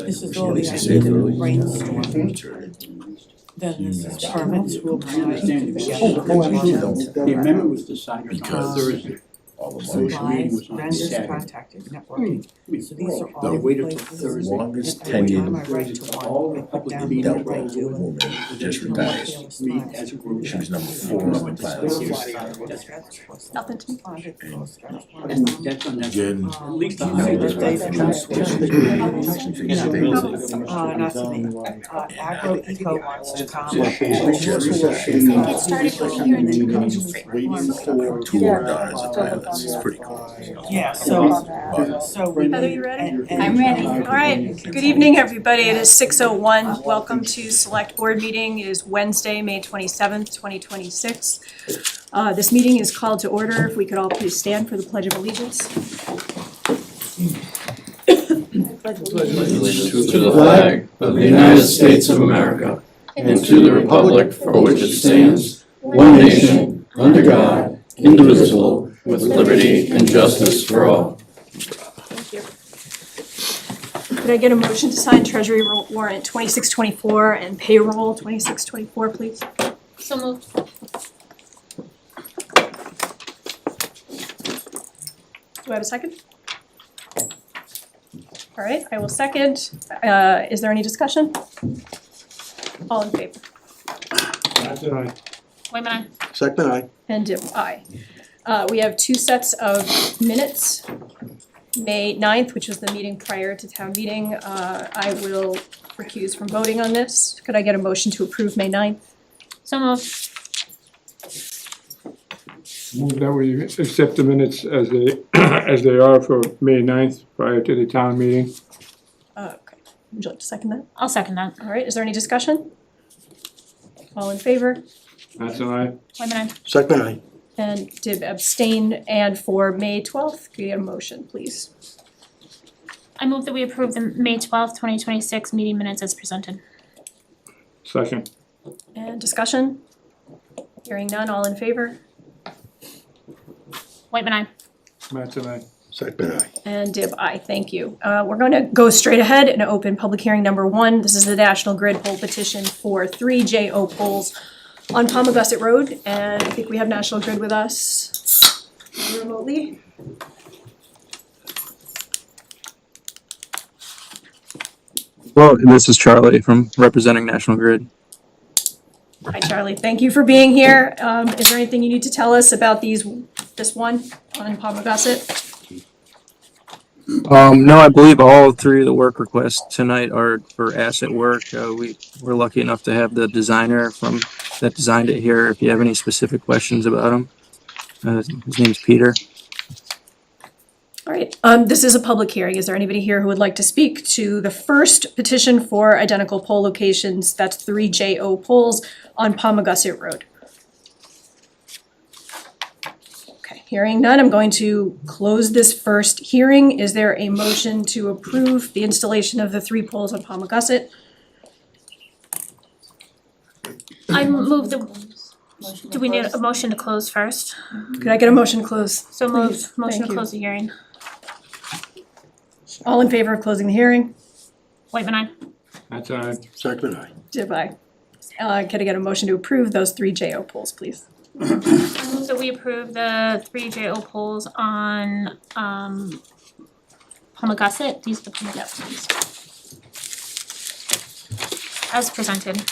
This is all the idea to brainstorm. Then this is permits will apply. The amendment was decided on Because- Thursday. All the money. Supplies, vendors contacted, networking. So these are all They the waited till places. Thursday. Longest Every time tenured I write to All one, the I put public down meeting what I Delaware do. woman just You know what retired. they always Meet find. as a group. She was number 4 on the planet. Nothing to responded, close, that's one. And that's on that. Jen, At least You the know, high the day level. that I- actually figured No, things. not to me. Agro Eco wants to come. So she- Get started working here in the Community Street. Two more daughters of pilots. It's pretty cool. Yeah, so, But so we. Heather, you ready? I'm ready. All right, good evening, everybody. It is 6:01. Welcome to Select Board Meeting. It is Wednesday, May 27th, 2026. This meeting is called to order. If we could all please stand for the Pledge of Allegiance. Allegiance to the flag of the United States of America and to the republic for which it stands, one nation, under God, indivisible, with liberty and justice for all. Thank you. Could I get a motion to sign Treasury Warrant 2624 and Payroll 2624, please? So moved. Do I have a second? All right, I will second. Is there any discussion? All in favor? Wait a minute. Second, aye. And aye. We have two sets of minutes. May 9th, which was the meeting prior to town meeting. I will recuse from voting on this. Could I get a motion to approve May 9th? So moved. Move that we accept the minutes as they, as they are for May 9th prior to the town meeting. Okay, would you like to second that? I'll second that. All right, is there any discussion? All in favor? That's an aye. Wait a minute. Second, aye. And Dib abstain. And for May 12th, could we get a motion, please? I move that we approve the May 12th, 2026 meeting minutes as presented. Second. And discussion? Hearing none, all in favor? Wait a minute. That's an aye. Second, aye. And Dib, aye, thank you. We're going to go straight ahead and open public hearing number 1. This is the National Grid poll petition for 3 JO poles on Palmagussit Road. And I think we have National Grid with us remotely. Well, this is Charlie from representing National Grid. Hi, Charlie, thank you for being here. Is there anything you need to tell us about this one on Palmagussit? No, I believe all 3 of the work requests tonight are for asset work. We're lucky enough to have the designer that designed it here. If you have any specific questions about him, his name's Peter. All right, this is a public hearing. Is there anybody here who would like to speak to the first petition for identical pole locations? That's 3 JO poles on Palmagussit Road. Okay, hearing none, I'm going to close this first hearing. Is there a motion to approve the installation of the 3 poles on Palmagussit? I move the, do we need a motion to close first? Could I get a motion to close? So Please, moved. Motion thank to you. close the hearing. All in favor of closing the hearing? Wait a minute. That's an aye. Second, aye. Did I? Could I get a motion to approve those 3 JO poles, please? I move that we approve the 3 JO polls on Palmagussit. These are the Palmagussit. As presented.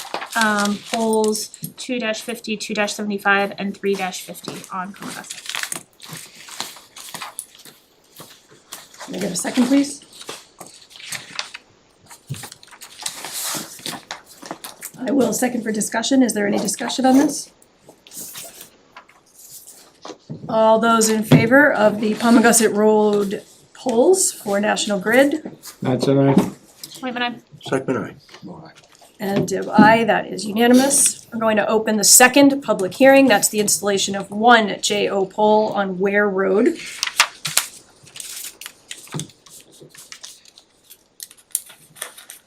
Polls 2-50, 2-75, and 3-50 on Palmagussit. Can I get a second, please? I will second for discussion. Is there any discussion on this? All those in favor of the Palmagussit Road poles for National Grid? That's an aye. Wait a minute. Second, aye. And Dib, aye, that is unanimous. We're going to open the second public hearing. That's the installation of 1 JO pole on Ware Road.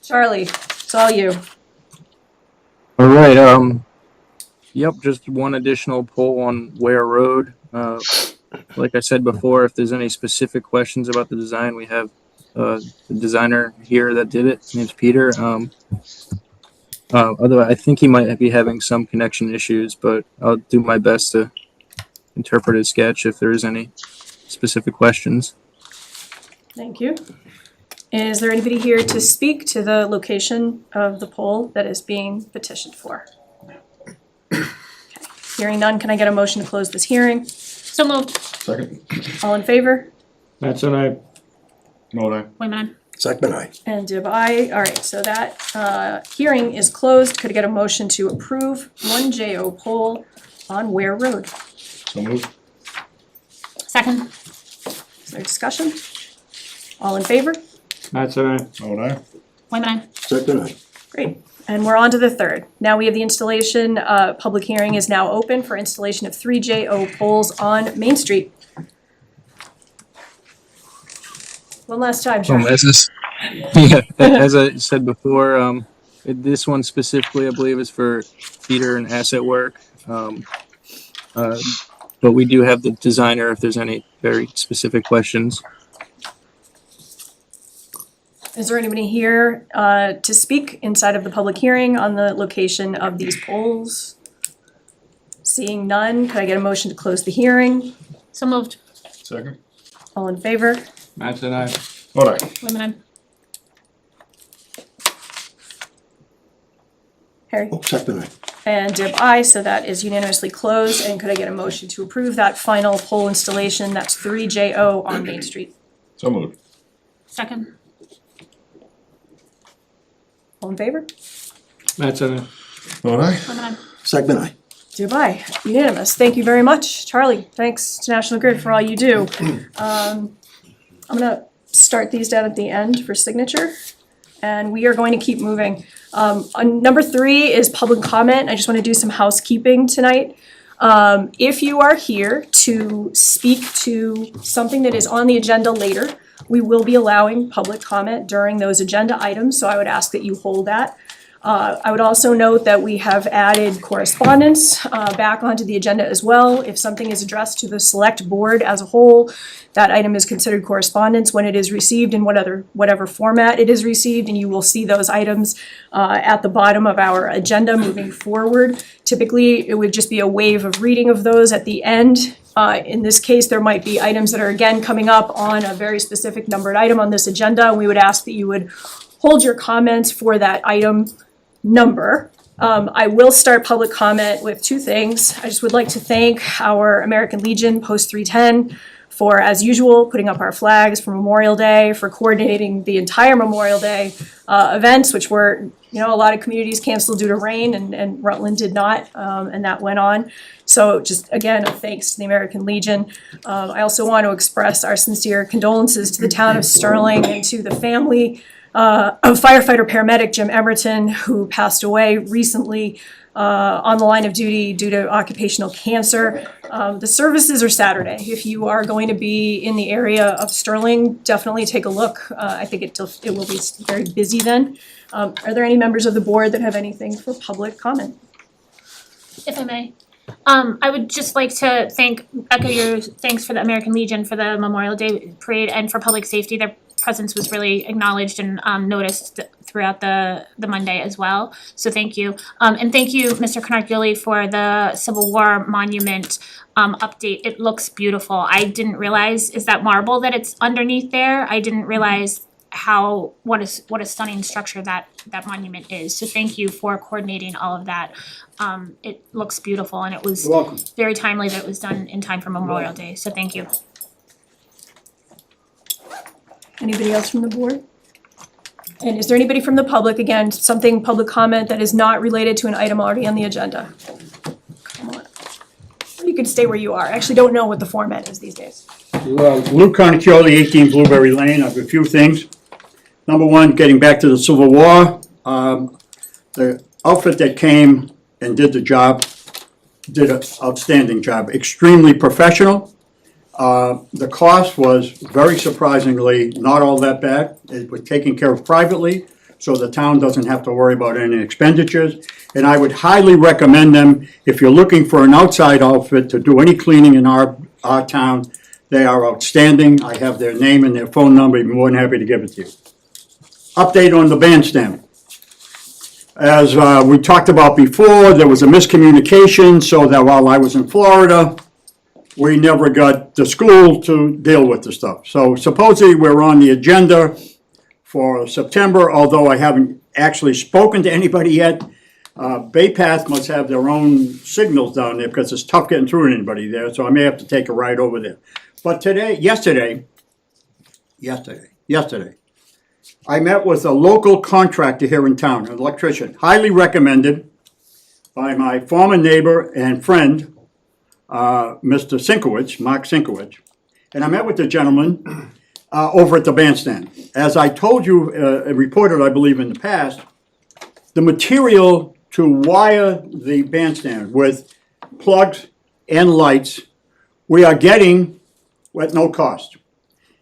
Charlie, it's all you. All right, yep, just one additional pole on Ware Road. Like I said before, if there's any specific questions about the design, we have the designer here that did it. His name's Peter. Although I think he might be having some connection issues, but I'll do my best to interpret his sketch if there is any specific questions. Thank you. Is there anybody here to speak to the location of the pole that is being petitioned for? Okay. Hearing none, can I get a motion to close this hearing? So moved. Second. All in favor? That's an aye. Vote aye. Whitman, Second aye. And Dib aye. All right, so that hearing is closed. Could I get a motion to approve 1JO pole on Ware Road? So moved. second. Is there discussion? All in favor? That's an aye. Vote aye. Whitman, Second aye. Great. And we're on to the third. Now we have the installation, public hearing is now open for installation of 3JO poles on Main Street. One last time, Charlie. As I said before, this one specifically, I believe, is for theater and asset work. But we do have the designer if there's any very specific questions. Is there anybody here to speak inside of the public hearing on the location of these poles? Seeing none, could I get a motion to close the hearing? so moved. Second. All in favor? That's an aye. Vote aye. Whitman, Harry? Oh, second aye. And Dib aye, so that is unanimously closed. And could I get a motion to approve that final pole installation? That's 3JO on Main Street. So moved. second. All in favor? That's an aye. Vote aye. Whitman, Second aye. Dib aye, unanimous. Thank you very much, Charlie. Thanks to National Grid for all you do. I'm gonna start these down at the end for signature, and we are going to keep moving. On number 3 is public comment. I just want to do some housekeeping tonight. If you are here to speak to something that is on the agenda later, we will be allowing public comment during those agenda items, so I would ask that you hold that. I would also note that we have added correspondence back onto the agenda as well. If something is addressed to the select board as a whole, that item is considered correspondence when it is received in whatever format it is received, and you will see those items at the bottom of our agenda moving forward. Typically, it would just be a wave of reading of those at the end. In this case, there might be items that are again coming up on a very specific numbered item on this agenda. We would ask that you would hold your comments for that item number. I will start public comment with 2 things. I just would like to thank our American Legion Post 310 for, as usual, putting up our flags for Memorial Day, for coordinating the entire Memorial Day events, which were, a lot of communities canceled due to rain, and Rutland did not, and that went on. So just, again, thanks to the American Legion. I also want to express our sincere condolences to the town of Sterling and to the family of firefighter paramedic Jim Emerton, who passed away recently on the line of duty due to occupational cancer. The services are Saturday. If you are going to be in the area of Sterling, definitely take a look. I think it will be very busy then. Are there any members of the board that have anything for public comment? if I may. I would just like to echo your thanks for the American Legion for the Memorial Day parade and for public safety. Their presence was really acknowledged and noticed throughout the Monday as well. So thank you. And thank you, Mr. Canargioli, for the Civil War monument update. It looks beautiful. I didn't realize, is that marble that it's underneath there? I didn't realize what a stunning structure that monument is. So thank you for coordinating all of that. It looks beautiful, and it was very timely that it was done in time for Memorial Day. So thank you. Anybody else from the board? And is there anybody from the public, again, something public comment that is not related to an item already on the agenda? Come on. Or you can stay where you are. I actually don't know what the format is these days. Lou Carniccioli, 18 Blueberry Lane. I have a few things. Number one, getting back to the Civil War, the outfit that came and did the job did an outstanding job, extremely professional. The cost was very surprisingly not all that bad. It was taken care of privately, so the town doesn't have to worry about any expenditures. And I would highly recommend them if you're looking for an outside outfit to do any cleaning in our town. They are outstanding. I have their name and their phone number. I'm more than happy to give it to you. Update on the bandstand. As we talked about before, there was a miscommunication so that while I was in Florida, we never got the school to deal with the stuff. So supposedly we're on the agenda for September, although I haven't actually spoken to anybody yet. Bay Path must have their own signals down there because it's tough getting through to anybody there, so I may have to take a ride over there. But yesterday, I met with a local contractor here in town, an electrician, highly recommended by my former neighbor and friend, Mr. Sinkowitz, Mark Sinkowitz. And I met with the gentleman over at the bandstand. As I told you, reported, I believe, in the past, the material to wire the bandstand with plugs and lights, we are getting at no cost.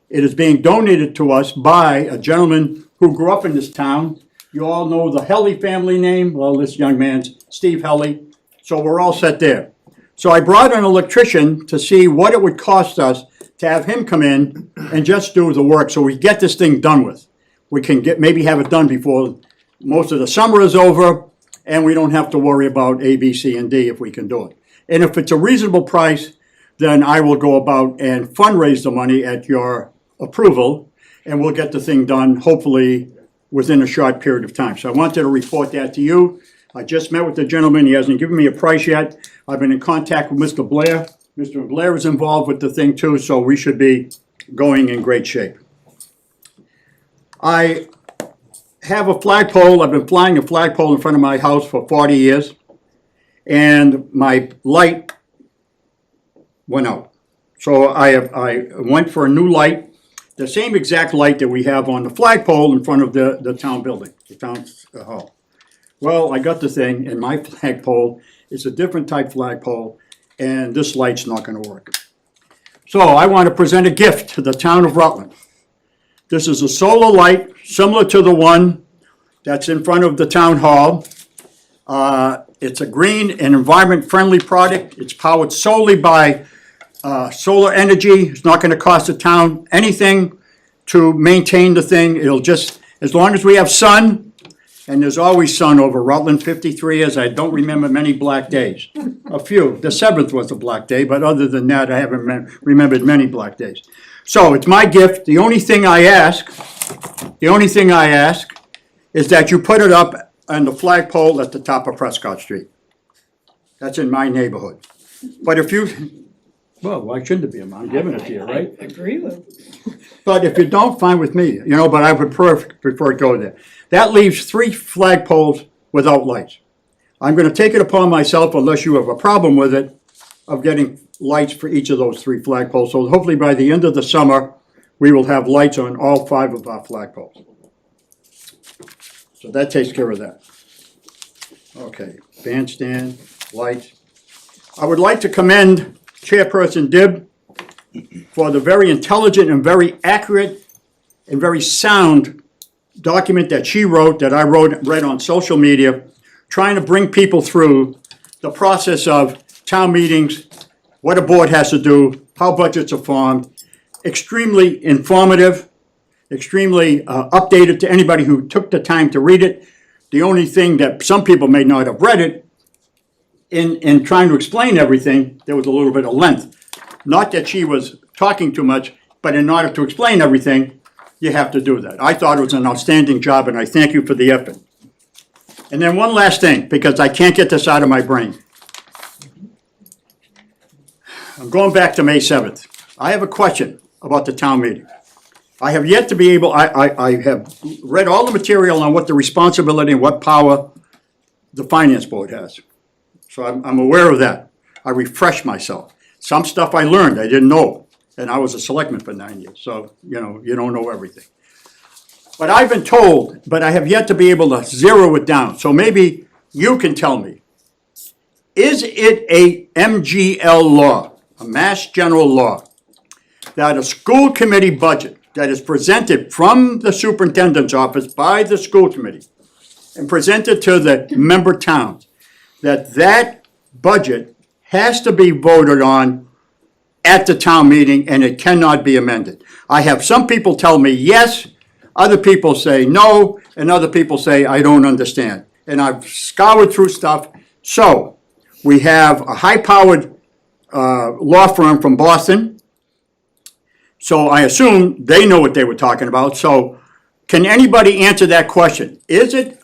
It is being donated to us by a gentleman who grew up in this town. You all know the Helly family name. Well, this young man's Steve Helly. So we're all set there. So I brought an electrician to see what it would cost us to have him come in and just do the work so we get this thing done with. We can maybe have it done before most of the summer is over, and we don't have to worry about A, B, C, and D if we can do it. And if it's a reasonable price, then I will go about and fundraise the money at your approval, and we'll get the thing done hopefully within a short period of time. So I wanted to report that to you. I just met with the gentleman. He hasn't given me a price yet. I've been in contact with Mr. Blair. Mr. Blair is involved with the thing too, so we should be going in great shape. I have a flagpole. I've been flying a flagpole in front of my house for 40 years, and my light went out. So I went for a new light, the same exact light that we have on the flagpole in front of the town building, the town hall. Well, I got the thing, and my flagpole is a different type flagpole, and this light's not gonna work. So I want to present a gift to the town of Rutland. This is a solar light similar to the one that's in front of the town hall. It's a green and environment-friendly product. It's powered solely by solar energy. It's not gonna cost the town anything to maintain the thing. It'll just, as long as we have sun, and there's always sun over Rutland, 53 years, I don't remember many black days. A few. The 7th was a black day, but other than that, I haven't remembered many black days. So it's my gift. The only thing I ask is that you put it up on the flagpole at the top of Prescott Street. That's in my neighborhood. But if you, well, why shouldn't it be? I'm giving it to you, right? I agree with. But if you don't, fine with me, but I would prefer it go there. That leaves 3 flagpoles without lights. I'm gonna take it upon myself, unless you have a problem with it, of getting lights for each of those 3 flagpoles. So hopefully by the end of the summer, we will have lights on all 5 of our flagpoles. So that takes care of that. Okay, bandstand, lights. I would like to commend Chairperson Dibb for the very intelligent and very accurate and very sound document that she wrote, that I read on social media, trying to bring people through the process of town meetings, what a board has to do, how budgets are formed. Extremely informative, extremely updated to anybody who took the time to read it. The only thing that some people may not have read it, in trying to explain everything, there was a little bit of length. Not that she was talking too much, but in order to explain everything, you have to do that. I thought it was an outstanding job, and I thank you for the effort. And then one last thing, because I can't get this out of my brain. I'm going back to May 7th. I have a question about the town meeting. I have yet to be able, I have read all the material on what the responsibility and what power the finance board has. So I'm aware of that. I refreshed myself. Some stuff I learned, I didn't know. And I was a selectman for 9 years, so, you don't know everything. But I've been told, but I have yet to be able to zero it down. So maybe you can tell me. Is it a MGL law, a Mass General law, that a school committee budget that is presented from the superintendent's office by the school committee and presented to the member towns, that budget has to be voted on at the town meeting, and it cannot be amended. I have some people tell me yes, other people say no, and other people say I don't understand. And I've scoured through stuff. So, we have a high-powered law firm from Boston. So I assume they know what they were talking about. So can anybody answer that question? Is it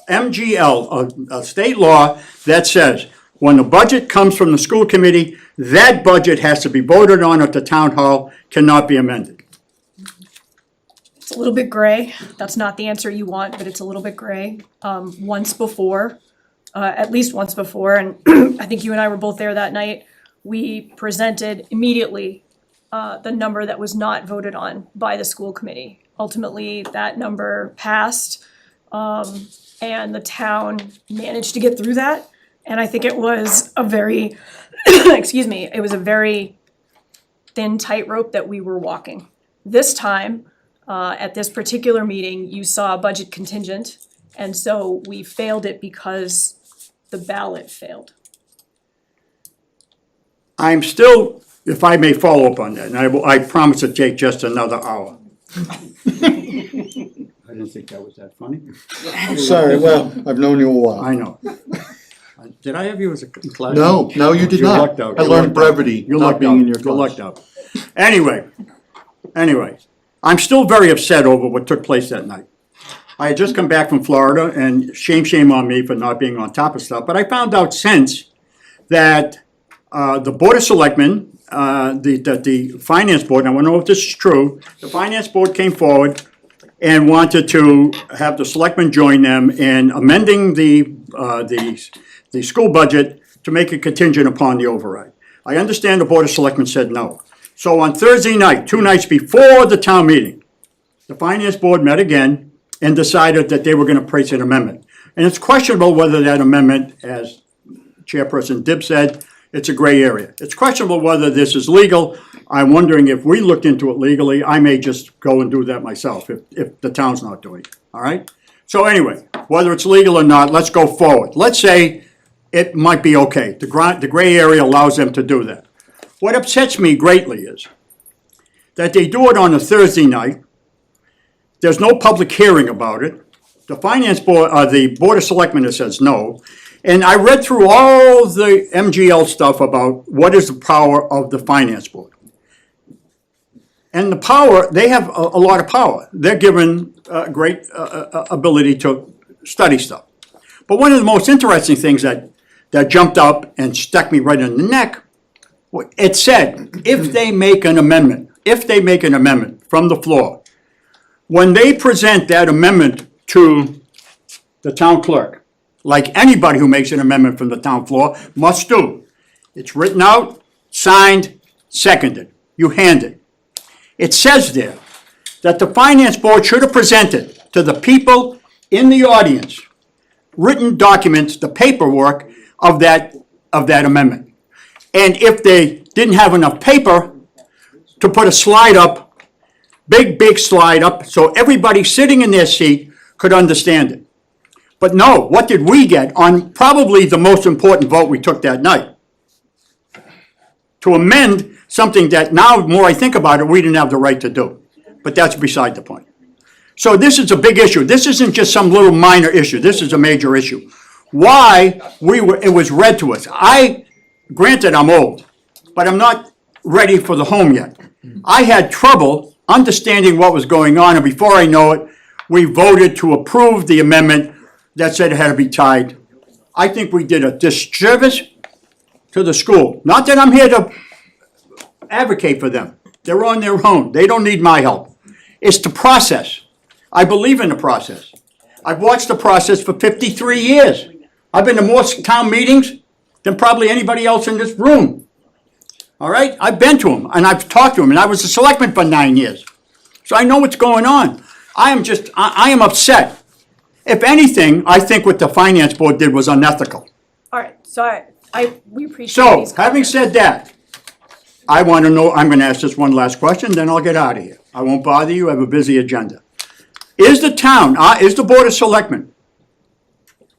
MGL, a state law that says when the budget comes from the school committee, that budget has to be voted on at the town hall, cannot be amended? It's a little bit gray. That's not the answer you want, but it's a little bit gray. Once before, at least once before, and I think you and I were both there that night, we presented immediately the number that was not voted on by the school committee. Ultimately, that number passed, and the town managed to get through that. And I think it was a very, excuse me, it was a very thin tightrope that we were walking. This time, at this particular meeting, you saw a budget contingent, and so we failed it because the ballot failed. I'm still, if I may follow up on that, and I promise to take just another hour. I didn't think that was that funny. Sorry, well, I've known you a while. I know. Did I have you as a class? No, no, you did You not. lucked out. I You learned lucked out. brevity, You not lucked being out. in your You lucked class. out. Anyway, I'm still very upset over what took place that night. I had just come back from Florida, and shame on me for not being on top of stuff, but I found out since that the Board of Selectmen, the Finance Board, and I want to know if this is true, the Finance Board came forward and wanted to have the selectmen join them in amending the school budget to make it contingent upon the override. I understand the Board of Selectmen said no. So on Thursday night, 2 nights before the town meeting, the Finance Board met again and decided that they were gonna place an amendment. And it's questionable whether that amendment, as Chairperson Dibb said, it's a gray area. It's questionable whether this is legal. I'm wondering if we looked into it legally, I may just go and do that myself if the town's not doing it, all right? So anyway, whether it's legal or not, let's go forward. Let's say it might be okay. The gray area allows them to do that. What upsets me greatly is that they do it on a Thursday night. There's no public hearing about it. The Finance Board, the Board of Selectmen says no. And I read through all the MGL stuff about what is the power of the Finance Board. And the power, they have a lot of power. They're given great ability to study stuff. But one of the most interesting things that jumped up and stuck me right in the neck, it said, if they make an amendment from the floor, when they present that amendment to the town clerk, like anybody who makes an amendment from the town floor must do, it's written out, signed, seconded, you hand it. It says there that the Finance Board should have presented to the people in the audience written documents, the paperwork of that amendment. And if they didn't have enough paper, to put a slide up, big slide up, so everybody sitting in their seat could understand it. But no, what did we get on probably the most important vote we took that night? To amend something that now, the more I think about it, we didn't have the right to do. But that's beside the point. So this is a big issue. This isn't just some little minor issue. This is a major issue. Why it was read to us. Granted, I'm old, but I'm not ready for the home yet. I had trouble understanding what was going on, and before I know it, we voted to approve the amendment that said it had to be tied. I think we did a disservice to the school. Not that I'm here to advocate for them. They're on their own. They don't need my help. It's the process. I believe in the process. I've watched the process for 53 years. I've been to more town meetings than probably anybody else in this room. All right? I've been to them, and I've talked to them, and I was a selectman for 9 years. So I know what's going on. I am upset. If anything, I think what the Finance Board did was unethical. All right, so we appreciate So, these having comments. said that, I want to know, I'm going to ask this one last question, then I'll get out of here. I won't bother you, I have a busy agenda. Is the town, is the Board of Selectmen,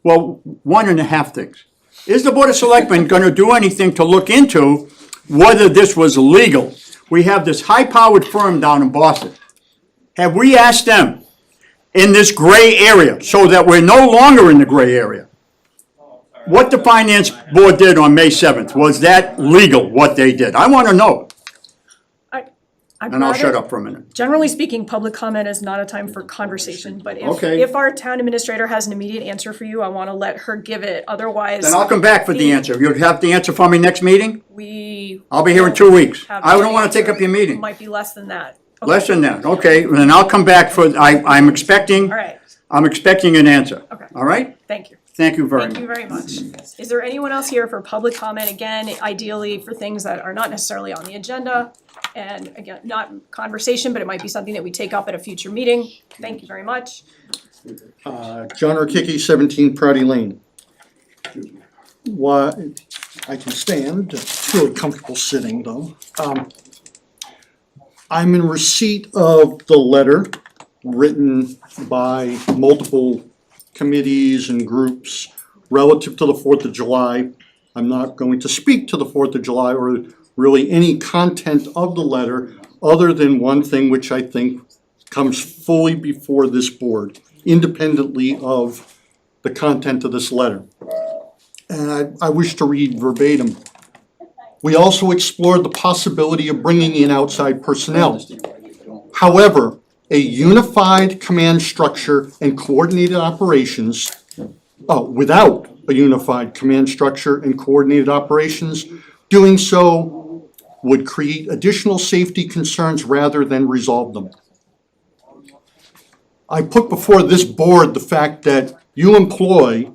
well, 1.5 things. Is the Board of Selectmen going to do anything to look into whether this was legal. We have this high-powered firm down in Boston. Have we asked them in this gray area, so that we're no longer in the gray area? What the finance board did on May 7th, was that legal, what they did? I want to know, I'd and I'll rather- shut up for a minute. Generally speaking, public comment is not a time for conversation, but Okay. if our town administrator has an immediate answer for you, I wanna let her give it, otherwise Then I'll come back for the answer. You'll have the answer for me next meeting? we. I'll be here in 2 weeks. have I don't the want to take answer. up your meeting. Might be less than that. Okay. Less than that, okay, then I'll come back for, I'm expecting, All right, I'm expecting an answer. Okay. All right? thank you. Thank you very much. Thank you very much. Is there anyone else here for public comment? Again, ideally for things that are not necessarily on the agenda. And again, not conversation, but it might be something that we take up at a future meeting. Thank you very much. John Rokicki, 17 Prouty Lane. Why, I can stand, feel comfortable sitting though. I'm in receipt of the letter written by multiple committees and groups relative to the 4th of July. I'm not going to speak to the 4th of July or really any content of the letter, other than one thing which I think comes fully before this board, independently of the content of this letter. And I wish to read verbatim. We also explored the possibility of bringing in outside personnel. However, a unified command structure and coordinated operations, without a unified command structure and coordinated operations, doing so would create additional safety concerns rather than resolve them. I put before this board the fact that you employ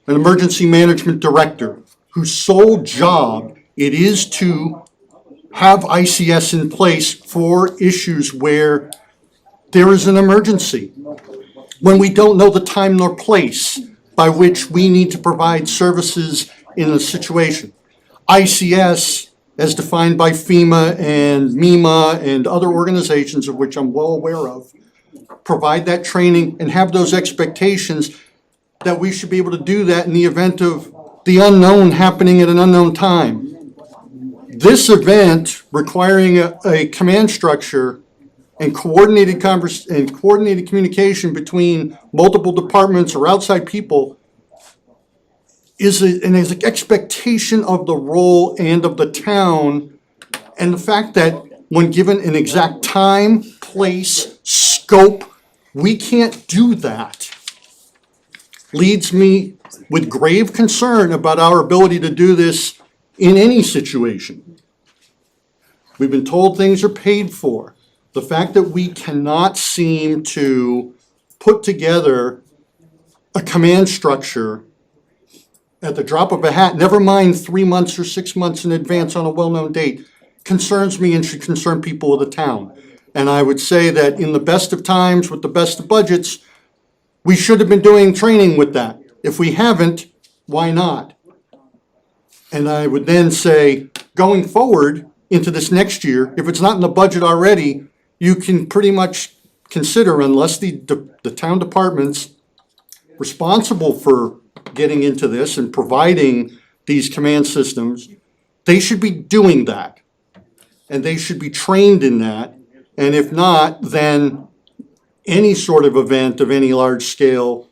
an emergency management director whose sole job it is to have ICS in place for issues where there is an emergency, when we don't know the time nor place by which we need to provide services in a situation. ICS, as defined by FEMA and MEMA and other organizations of which I'm well aware of, provide that training and have those expectations that we should be able to do that in the event of the unknown happening at an unknown time. This event requiring a command structure and coordinated communication between multiple departments or outside people is an expectation of the role and of the town, and the fact that when given an exact time, place, scope, we can't do that, leads me with grave concern about our ability to do this in any situation. We've been told things are paid for. The fact that we cannot seem to put together a command structure at the drop of a hat, never mind 3 months or 6 months in advance on a well-known date, concerns me and should concern people of the town. And I would say that in the best of times, with the best of budgets, we should have been doing training with that. If we haven't, why not? And I would then say, going forward into this next year, if it's not in the budget already, you can pretty much consider, unless the town departments responsible for getting into this and providing these command systems, they should be doing that. And they should be trained in that. And if not, then any sort of event of any large scale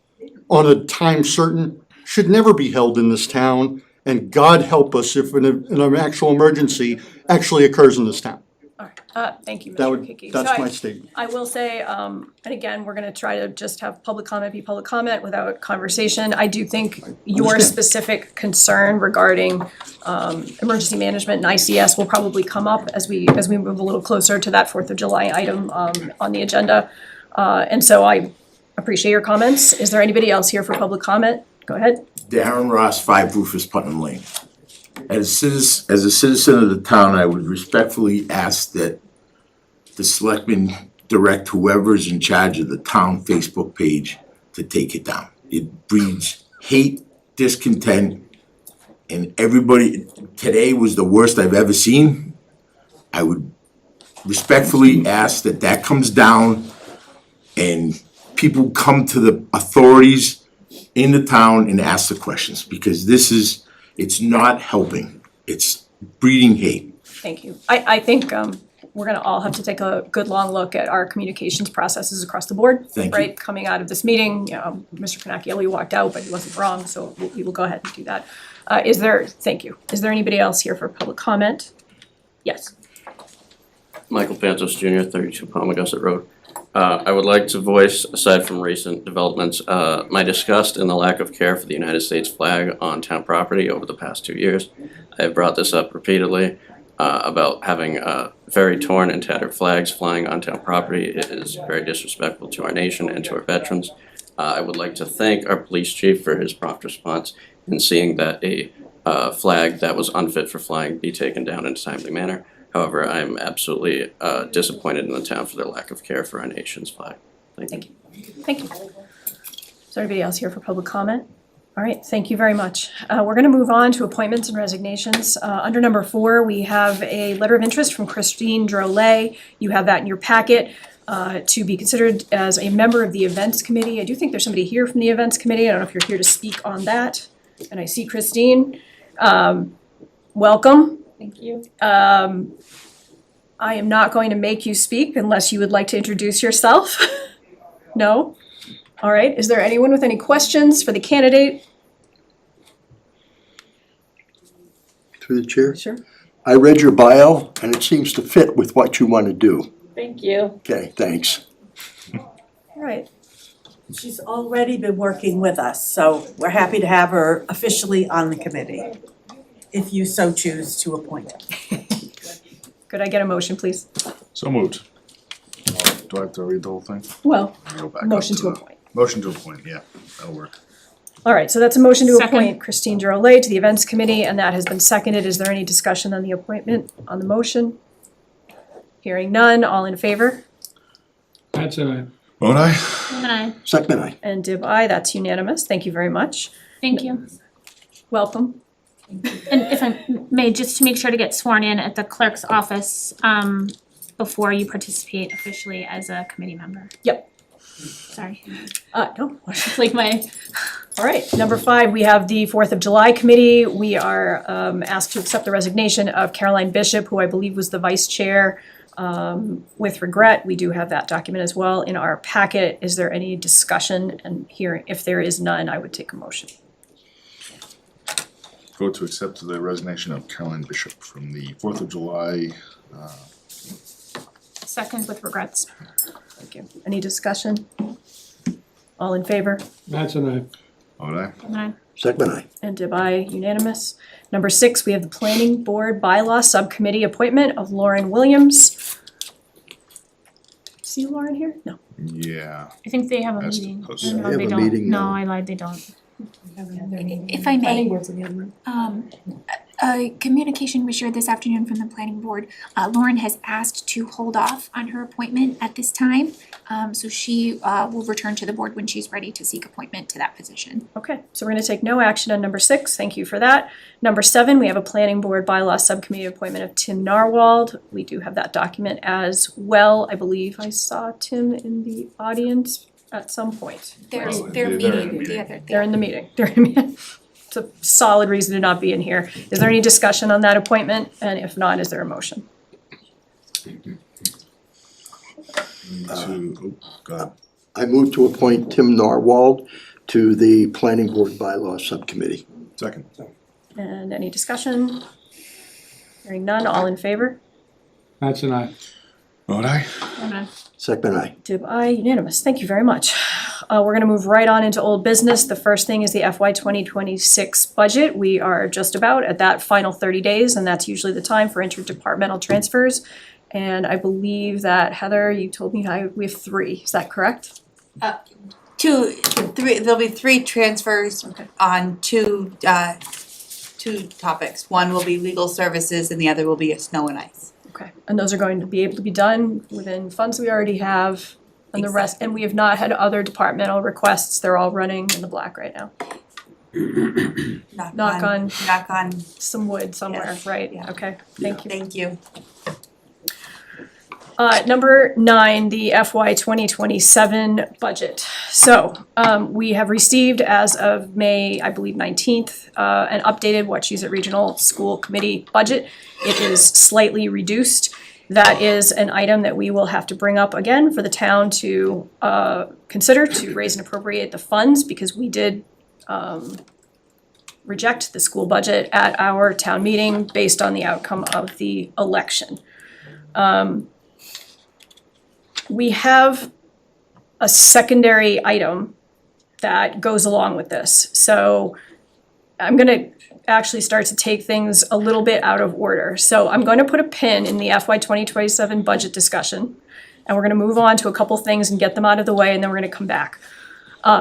on a time certain should never be held in this town. And God help us if an actual emergency actually occurs in this town. All right, thank you, Mr. Kiki. That's my statement. I will say, and again, we're gonna try to just have public comment be public comment without conversation. I do think your Understand. specific concern regarding emergency management and ICS will probably come up as we move a little closer to that 4th of July item on the agenda. And so I appreciate your comments. Is there anybody else here for public comment? Go ahead. Darren Ross, 5 Rufus Putnam Lane. As a citizen of the town, I would respectfully ask that the selectmen direct whoever's in charge of the town Facebook page to take it down. It breeds hate, discontent, and everybody, today was the worst I've ever seen. I would respectfully ask that that comes down and people come to the authorities in the town and ask the questions, because it's not helping. It's breeding hate. Thank you. I think we're gonna all have to take a good long look at our communications processes across the board, Thank you. right? Coming out of this meeting, Mr. Pennacchioli walked out, but he wasn't wrong, so we will go ahead and do that. Thank you. Is there anybody else here for public comment? Yes. Michael Pantos Jr., 32 Palmagussit Road. I would like to voice, aside from recent developments, my disgust in the lack of care for the United States flag on town property over the past 2 years. I have brought this up repeatedly about having very torn and tattered flags flying on town property. It is very disrespectful to our nation and to our veterans. I would like to thank our police chief for his prompt response in seeing that a flag that was unfit for flying be taken down in a timely manner. However, I am absolutely disappointed in the town for their lack of care for our nation's flag. Thank you. Thank you. Is there anybody else here for public comment? All right, thank you very much. We're gonna move on to appointments and resignations. Under number 4, we have a letter of interest from Christine Drolet. You have that in your packet, to be considered as a member of the events committee. I do think there's somebody here from the events committee. I don't know if you're here to speak on that. And I see Christine. Welcome. Thank you. I am not going to make you speak unless you would like to introduce yourself. No? All right, is there anyone with any questions for the candidate? Through the chair. Sure. I read your bio and it seems to fit with what you want to do. Thank you. Okay, thanks. All right, She's already been working with us, so we're happy to have her officially on the committee, if you so choose to appoint her. could I get a motion, please? So moved. Do I have to read the whole thing? Well, Go back up motion to the- appoint. Motion to appoint, yeah, that'll work. All right, so that's a motion to Second. appoint Christine Drolet to the events committee, and that has been seconded. Is there any discussion on the appointment, on the motion? Hearing none, all in favor? That's a, Won't I? And I, Second, I. And Dib aye, that's unanimous. Thank you very much. thank you. Welcome. And if I may, just to make sure to get sworn in at the clerk's office, before you participate officially as a committee member. Yep. Sorry, No. it's like my, All right, number 5, we have the 4th of July committee. We are asked to accept the resignation of Caroline Bishop, who I believe was the vice chair. With regret, we do have that document as well in our packet. Is there any discussion? And here, if there is none, I would take a motion. Vote to accept the resignation of Caroline Bishop from the 4th of July. second with regrets. Thank you. Any discussion? All in favor? that's an Won't I? And I, Second, I. And Dib aye, unanimous. Number 6, we have the Planning Board Bylaw Subcommittee appointment of Lauren Williams. See Lauren here? No. Yeah. I think they have a As meeting. opposed No, to- They have they a don't. meeting No, now. I lied, they don't. If I may, a communication was shared this afternoon from the planning board. Lauren has asked to hold off on her appointment at this time. So she will return to the board when she's ready to seek appointment to that position. Okay, so we're gonna take no action on number 6, thank you for that. Number 7, we have a Planning Board Bylaw Subcommittee appointment of Tim Narwald. We do have that document as well. I believe I saw Tim in the audience at some point. They're Well, they're they're meeting in the the other. They're in the meeting, It's a solid reason to not be in here. Is there any discussion on that appointment? And if not, is there a motion? Go ahead. I move to appoint Tim Narwald to the Planning Board Bylaw Subcommittee. Second. And any discussion? Hearing none, all in favor? that's an aye. Won't I? And I, Second, I. Dib aye, unanimous. Thank you very much. We're gonna move right on into old business. The first thing is the FY 2026 budget. We are just about at that final 30 days, and that's usually the time for interdepartmental transfers. And I believe that Heather, you told me we have 3, is that correct? There'll be 3 transfers Okay. on two topics. One will be legal services and the other will be snow and ice. Okay, and those are going to be able to be done within funds we already have and the rest, and we have not had other departmental requests. They're all running in the black right now. Knock on some wood somewhere, Yes, right? yeah. Okay, thank you. Thank you. Number 9, the FY 2027 budget. So, we have received as of May, I believe 19th, an updated Wachusett Regional School Committee budget. It is slightly reduced. That is an item that we will have to bring up again for the town to consider to raise and appropriate the funds, because we did reject the school budget at our town meeting based on the outcome of the election. We have a secondary item that goes along with this. So I'm gonna actually start to take things a little bit out of order. So I'm going to put a pin in the FY 2027 budget discussion, and we're gonna move on to a couple things and get them out of the way, and then we're gonna come back.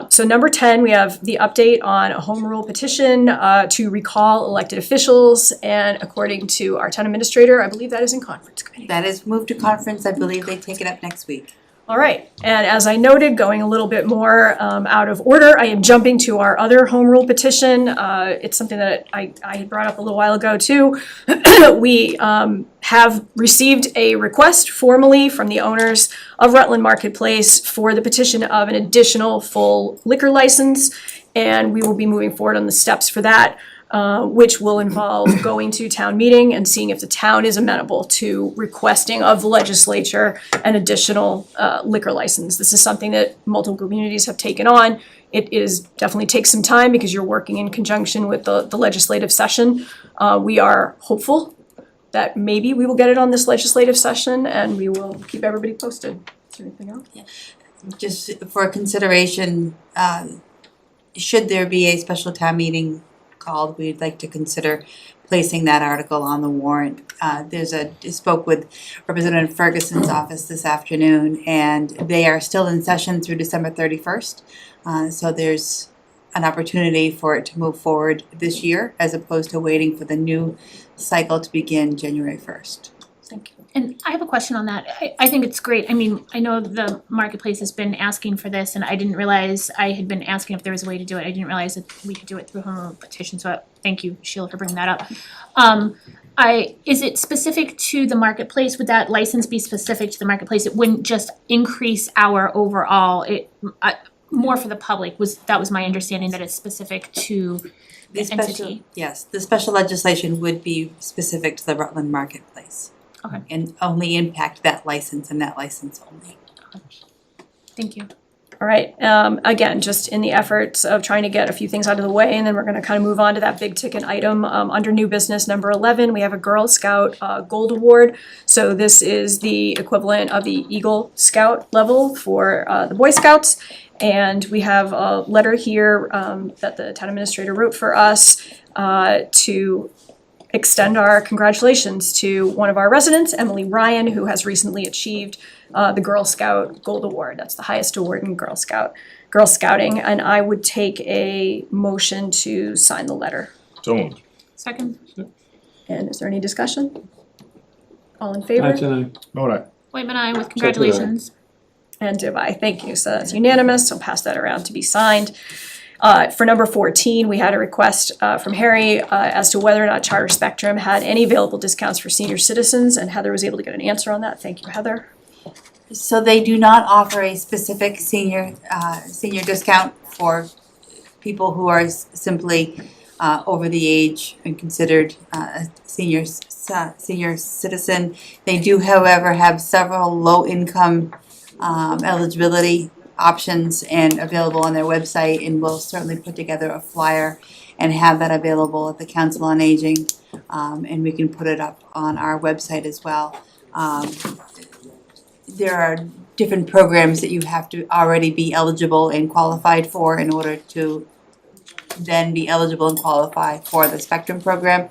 So number 10, we have the update on a home rule petition to recall elected officials, and according to our town administrator, I believe that is in conference committee. That is moved to conference. I believe they take it up next week. All right, and as I noted, going a little bit more out of order, I am jumping to our other home rule petition. It's something that I had brought up a little while ago too. We have received a request formally from the owners of Rutland Marketplace for the petition of an additional full liquor license, and we will be moving forward on the steps for that. Which will involve going to town meeting and seeing if the town is amenable to requesting of the legislature an additional liquor license. This is something that multiple communities have taken on. It is definitely takes some time because you're working in conjunction with the legislative session. We are hopeful that maybe we will get it on this legislative session, and we will keep everybody posted. Is there anything else? Just for consideration, should there be a special town meeting called, we'd like to consider placing that article on the warrant. I spoke with Representative Ferguson's office this afternoon, and they are still in session through December 31st. So there's an opportunity for it to move forward this year, as opposed to waiting for the new cycle to begin January 1st. Thank you. And I have a question on that. I think it's great. I mean, I know the marketplace has been asking for this, and I didn't realize I had been asking if there was a way to do it. I didn't realize that we could do it through home rule petition, so thank you, Sheila, for bringing that up. Is it specific to the marketplace? Would that license be specific to the marketplace? It wouldn't just increase our overall, more for the public. That was my understanding, that it's specific to the entity. Yes, the special legislation would be specific to the Rutland Marketplace. Okay. And only impact that license and that license only. Thank you. All right, again, just in the efforts of trying to get a few things out of the way, and then we're gonna kind of move on to that big ticket item. Under new business number 11, we have a Girl Scout Gold Award. So this is the equivalent of the Eagle Scout level for the Boy Scouts. And we have a letter here that the town administrator wrote for us to extend our congratulations to one of our residents, Emily Ryan, who has recently achieved the Girl Scout Gold Award. That's the highest award in Girl Scouting, and I would take a motion to sign the letter. So moved. Second. And is there any discussion? All in favor? That's an aye. Vote aye. Whitman, I with congratulations. And Divine, thank you. So that's unanimous, so pass that around to be signed. For number 14, we had a request from Harry as to whether or not Charter Spectrum had any available discounts for senior citizens, and Heather was able to get an answer on that. Thank you, Heather. So they do not offer a specific senior discount for people who are simply over the age and considered a senior citizen. They do, however, have several low-income eligibility options and available on their website, and we'll certainly put together a flyer and have that available at the Council on Aging, and we can put it up on our website as well. There are different programs that you have to already be eligible and qualified for in order to then be eligible and qualify for the Spectrum program,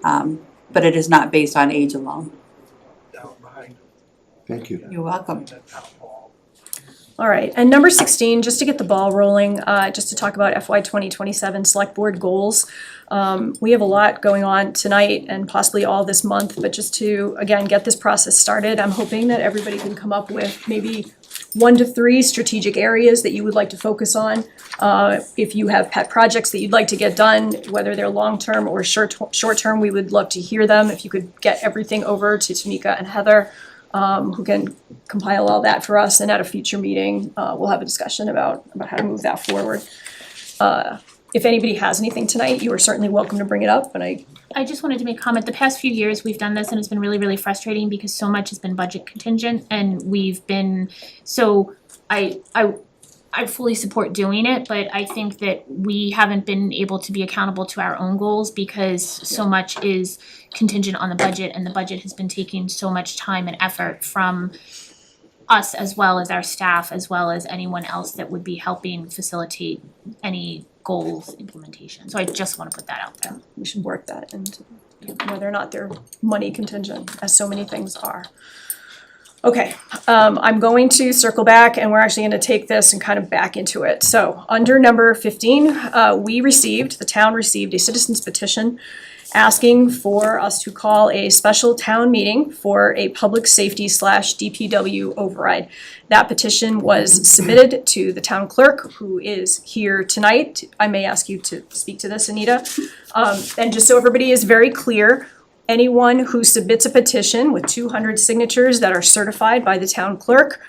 but it is not based on age alone. Thank you. You're welcome. All right, and number 16, just to get the ball rolling, just to talk about FY 2027 Select Board goals. We have a lot going on tonight and possibly all this month, but just to, again, get this process started, I'm hoping that everybody can come up with maybe 1 to 3 strategic areas that you would like to focus on. If you have pet projects that you'd like to get done, whether they're long-term or short-term, we would love to hear them. If you could get everything over to Tamika and Heather, who can compile all that for us, and at a future meeting, we'll have a discussion about how to move that forward. If anybody has anything tonight, you are certainly welcome to bring it up, and I just wanted to make a comment. The past few years, we've done this and it's been really, really frustrating because so much has been budget contingent and we've been, so I fully support doing it, but I think that we haven't been able to be accountable to our own goals because so much is contingent on the budget and the budget has been taking so much time and effort from us as well as our staff, as well as anyone else that would be helping facilitate any goals implementation. So I just wanna put that out there. we should work that into whether or not they're money contingent, as so many things are. Okay, I'm going to circle back and we're actually gonna take this and kind of back into it. So under number 15, the town received a citizen's petition asking for us to call a special town meeting for a public safety / DPW override. That petition was submitted to the town clerk, who is here tonight. I may ask you to speak to this, Anita. And just so everybody is very clear, anyone who submits a petition with 200 signatures that are certified by the town clerk,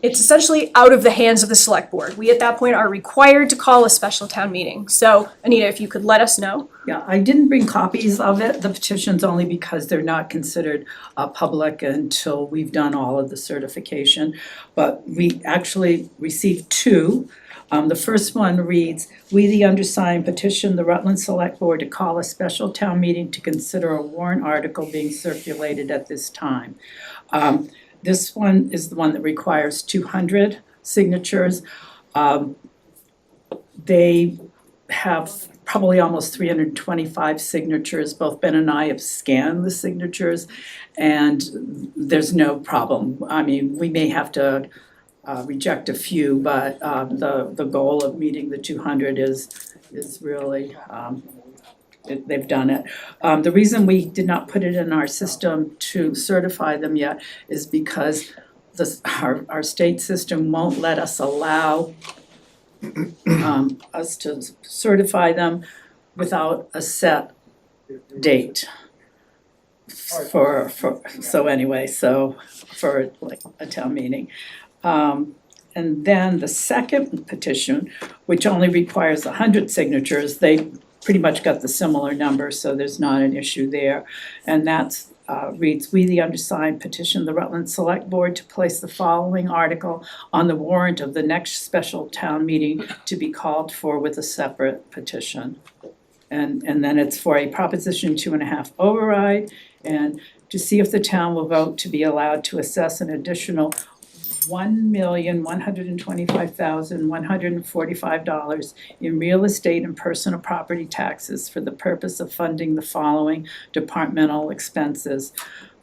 it's essentially out of the hands of the select board. We at that point are required to call a special town meeting. So Anita, if you could let us know. Yeah, I didn't bring copies of it, the petitions, only because they're not considered public until we've done all of the certification. But we actually received two. The first one reads, "We, the undersigned, petition the Rutland Select Board to call a special town meeting to consider a warrant article being circulated at this time." This one is the one that requires 200 signatures. They have probably almost 325 signatures. Both Ben and I have scanned the signatures, and there's no problem. I mean, we may have to reject a few, but the goal of meeting the 200 is really they've done it. The reason we did not put it in our system to certify them yet is because our state system won't let us allow us to certify them without a set date for like a town meeting. And then the second petition, which only requires 100 signatures, they pretty much got the similar number, so there's not an issue there. And that's reads, "We, the undersigned, petition the Rutland Select Board to place the following article on the warrant of the next special town meeting to be called for with a separate petition." And then it's for a Proposition 2.5 override, and to see if the town will vote to be allowed to assess an additional $1,125,145 in real estate and personal property taxes for the purpose of funding the following departmental expenses: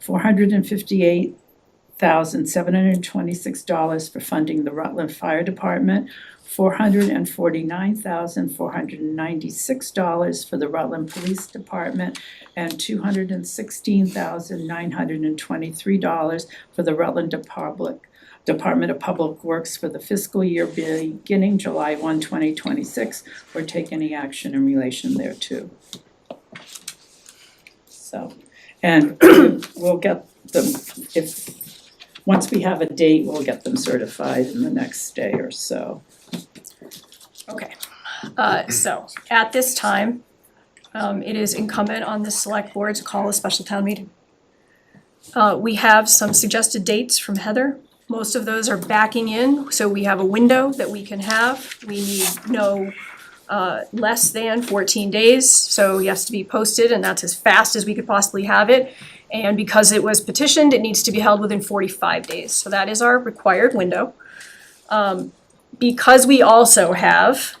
$458,726 for funding the Rutland Fire Department, $449,496 for the Rutland Police Department, and $216,923 for the Rutland Department of Public Works for the fiscal year beginning July 1, 2026, or take any action in relation thereto. So, and we'll get them, once we have a date, we'll get them certified in the next day or so. Okay, so at this time, it is incumbent on the select board to call a special town meeting. We have some suggested dates from Heather. Most of those are backing in, so we have a window that we can have. We need no less than 14 days, so it has to be posted, and that's as fast as we could possibly have it. And because it was petitioned, it needs to be held within 45 days, so that is our required window. Because we also have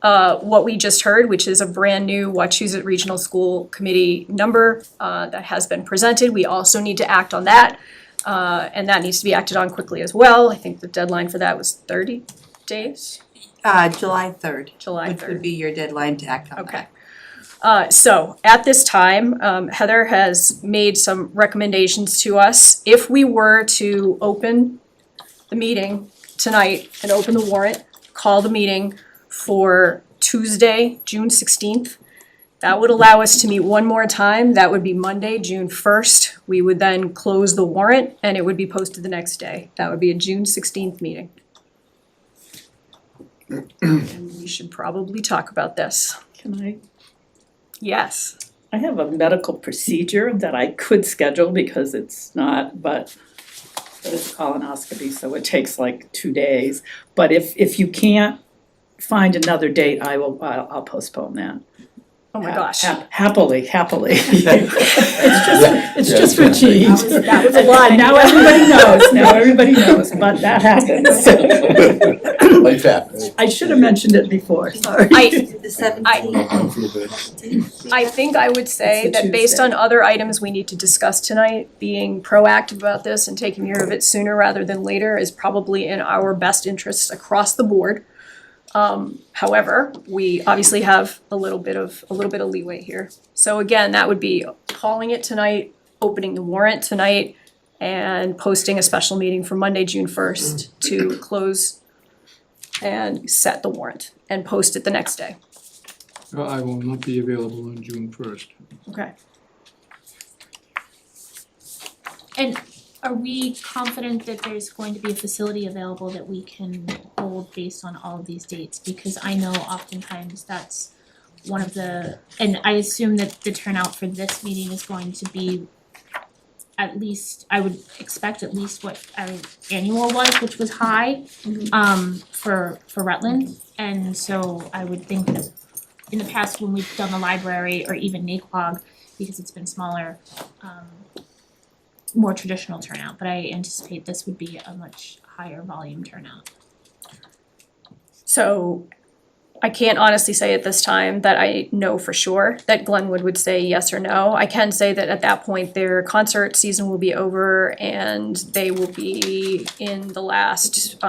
what we just heard, which is a brand new Wachusett Regional School Committee number that has been presented, we also need to act on that. And that needs to be acted on quickly as well. I think the deadline for that was 30 days. July 3rd. July 3rd. Which would be your deadline to act on that. Okay. So at this time, Heather has made some recommendations to us. If we were to open the meeting tonight and open the warrant, call the meeting for Tuesday, June 16th, That would allow us to meet one more time. That would be Monday, June 1st. We would then close the warrant and it would be posted the next day. That would be a June 16th meeting. And we should probably talk about this. Can I? Yes. I have a medical procedure that I could schedule because it's not, but it's a colonoscopy, so it takes like 2 days. But if you can't find another date, I'll postpone that. Oh my gosh. Happily. It's just for cheese. That was a lot. Now everybody knows, but that happens. Life happens. I should have mentioned it before, sorry. The 17th. I think I would say It's a that based Tuesday. on other items we need to discuss tonight, being proactive about this and taking care of it sooner rather than later is probably in our best interests across the board. However, we obviously have a little bit of leeway here. So again, that would be calling it tonight, opening the warrant tonight, and posting a special meeting for Monday, June 1st to close and set the warrant and post it the next day. I will not be available on June 1st. Okay. And are we confident that there's going to be a facility available that we can hold based on all of these dates? Because I know oftentimes that's one of the, and I assume that the turnout for this meeting is going to be at least, I would expect at least what our annual was, which was high, for Rutland. And so I would think that in the past when we've done the library or even Naquag, because it's been smaller, more traditional turnout, but I anticipate this would be a much higher volume turnout. So I can't honestly say at this time that I know for sure that Glenwood would say yes or no. I can say that at that point, their concert season will be over and they will be in the last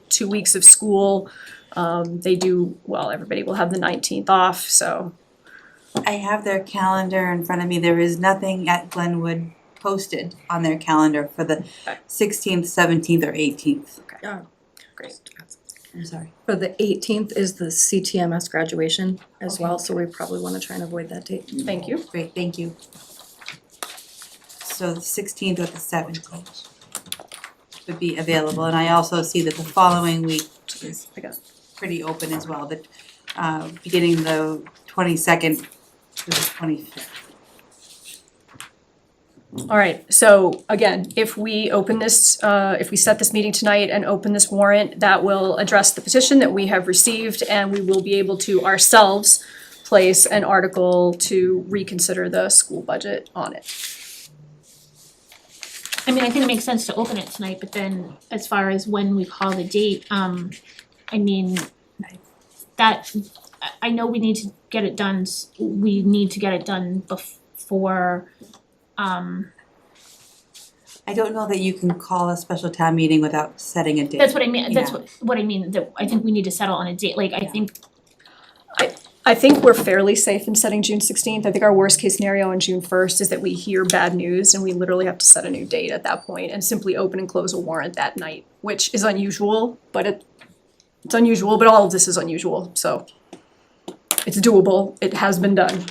2 weeks of school. Everybody will have the 19th off, so. I have their calendar in front of me. There is nothing at Glenwood posted on their calendar for the 16th, 17th, or 18th. Great. I'm sorry. For the 18th is the CTMS graduation as well, so we probably want to try and avoid that date. Thank you. Great, thank you. So the 16th or the 17th would be available, and I also see that the following week is pretty open as well, that beginning the 22nd to the 25th. All right, so again, if we open this, if we set this meeting tonight and open this warrant, that will address the petition that we have received, and we will be able to ourselves place an article to reconsider the school budget on it. I mean, I think it makes sense to open it tonight, but then as far as when we call the date, I mean, that, I know we need to get it done, we need to get it done before, I don't know that you can call a special town meeting without setting a date. that's what I mean, that's Yeah. what I mean, that I think we need to settle on a date, like, I think, I think we're fairly safe in setting June 16th. I think our worst case scenario on June 1st is that we hear bad news and we literally have to set a new date at that point and simply open and close a warrant that night, which is unusual, but it's unusual, but all of this is unusual, so it's doable. It has been done.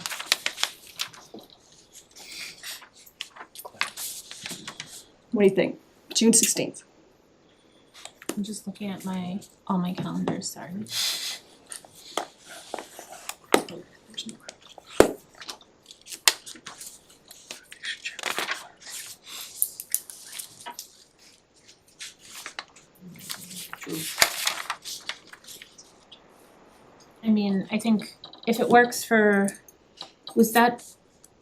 What do you think? June 16th. I'm just looking at all my calendars, sorry. I mean, I think if it works for, was that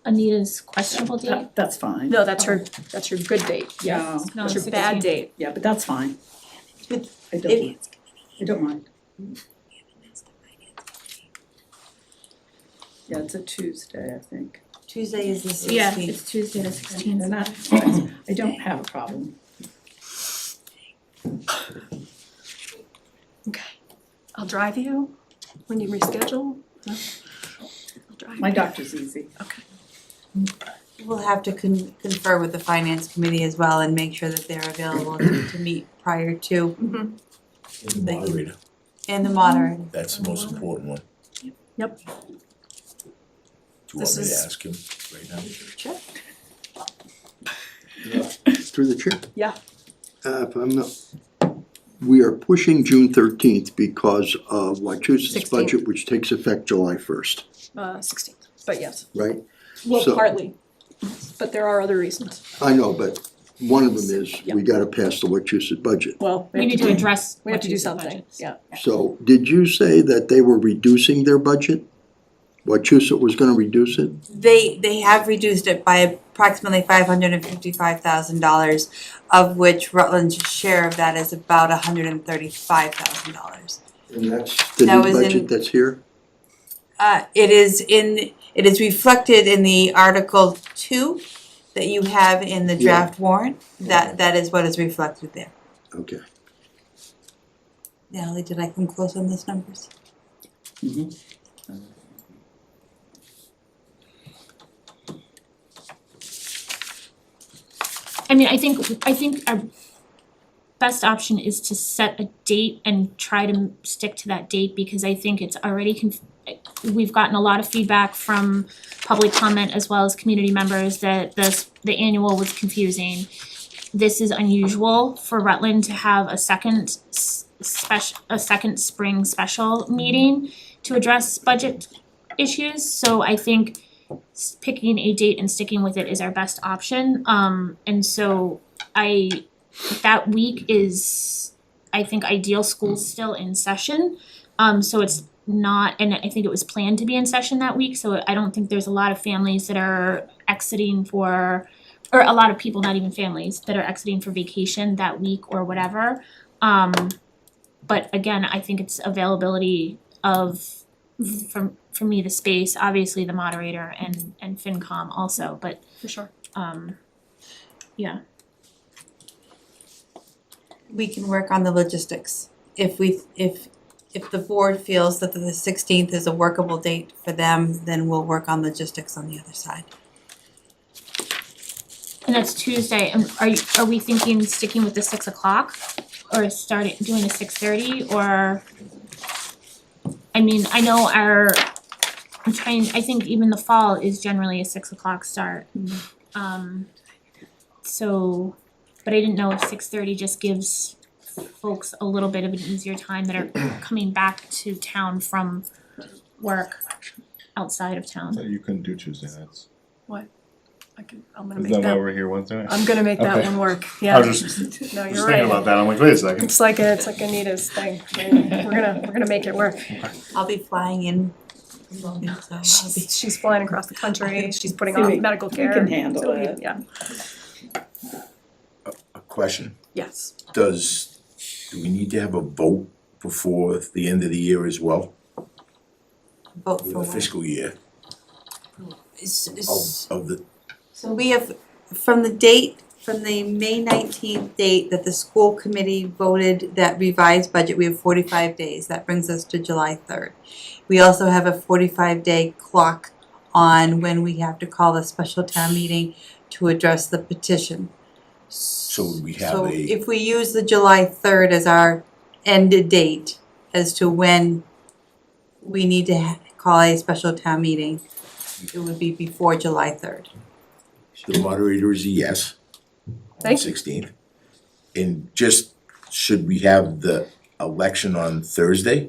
Anita's questionable date? That's fine. No, that's her good date. Yeah. No, That's your bad 16th. date. Yeah, but that's fine. I don't mind. Yeah, it's a Tuesday, I think. Tuesday is the 16th. Yeah, it's Tuesday the 16th. And that, I don't have a problem. Okay. I'll drive you when you reschedule. No? I'll drive My you. doctor's easy. We'll have to confer with the finance committee as well and make sure that they're available to meet prior to. Mhm. And the moderator, And the moderator. that's the most important one. Yep. you This want me to is- ask him right now? Sure. Through the chair. Yeah. If I'm not, we are pushing June 13th because of Wachusett's 16th. budget, which takes effect July 1st, 16th, but yes. right? Well, So- partly, but there are other reasons. I know, but one of them is Yeah. we gotta pass the Wachusett budget. Well, We need to address. We have to do Wachusett's something, budgets. yeah. So did you say that they were reducing their budget? Wachusett was gonna reduce it? They have reduced it by approximately $555,000, of which Rutland's share of that is about $135,000. And that's the That new was in- budget that's here? It is reflected in the Article 2 that you have in the draft warrant. That is what is reflected there. Okay. Natalie, did I come close on those numbers? I mean, I think our best option is to set a date and try to stick to that date, because I think it's already we've gotten a lot of feedback from public comment as well as community members that the annual was confusing. This is unusual for Rutland to have a second spring special meeting to address budget issues, so I think picking a date and sticking with it is our best option. And so that week is, I think, ideal. School's still in session. So it's not, and I think it was planned to be in session that week, so I don't think there's a lot of families that are exiting for, or a lot of people, not even families, that are exiting for vacation that week or whatever. But again, I think it's availability of, for me, the space, obviously the moderator and FinCom also, but For sure. yeah. We can work on the logistics. If the board feels that the 16th is a workable date for them, then we'll work on logistics on the other side. And that's Tuesday, and are we thinking sticking with the 6 o'clock? Or doing a 6:30, or? I mean, I know I think even the fall is generally a 6 o'clock start. So, but I didn't know if 6:30 just gives folks a little bit of an easier time that are coming back to town from work outside of town. So you couldn't do Tuesday nights. I'm gonna Is make that why that, we're here Wednesday night? I'm gonna make that Okay. one work, yeah. I was just No, just you're thinking right. about that. I'm like, wait a second. It's like Anita's thing. We're gonna make it work. I'll be flying in from Logan, so I'll be. She's flying across the country, she's putting See, on medical we care. can handle So we- it. Yeah, A question, yes. do we need to have a vote before the end of the year as well? Vote The for what? fiscal year of the, So we have, from the May 19th date that the school committee voted that revised budget, we have 45 days. That brings us to July 3rd. We also have a 45-day clock on when we have to call a special town meeting to address the petition. so we have So a, if we use the July 3rd as our end date as to when we need to call a special town meeting, it would be before July 3rd. the moderator is a yes. Thank you. 16th. And just, should we have the election on Thursday?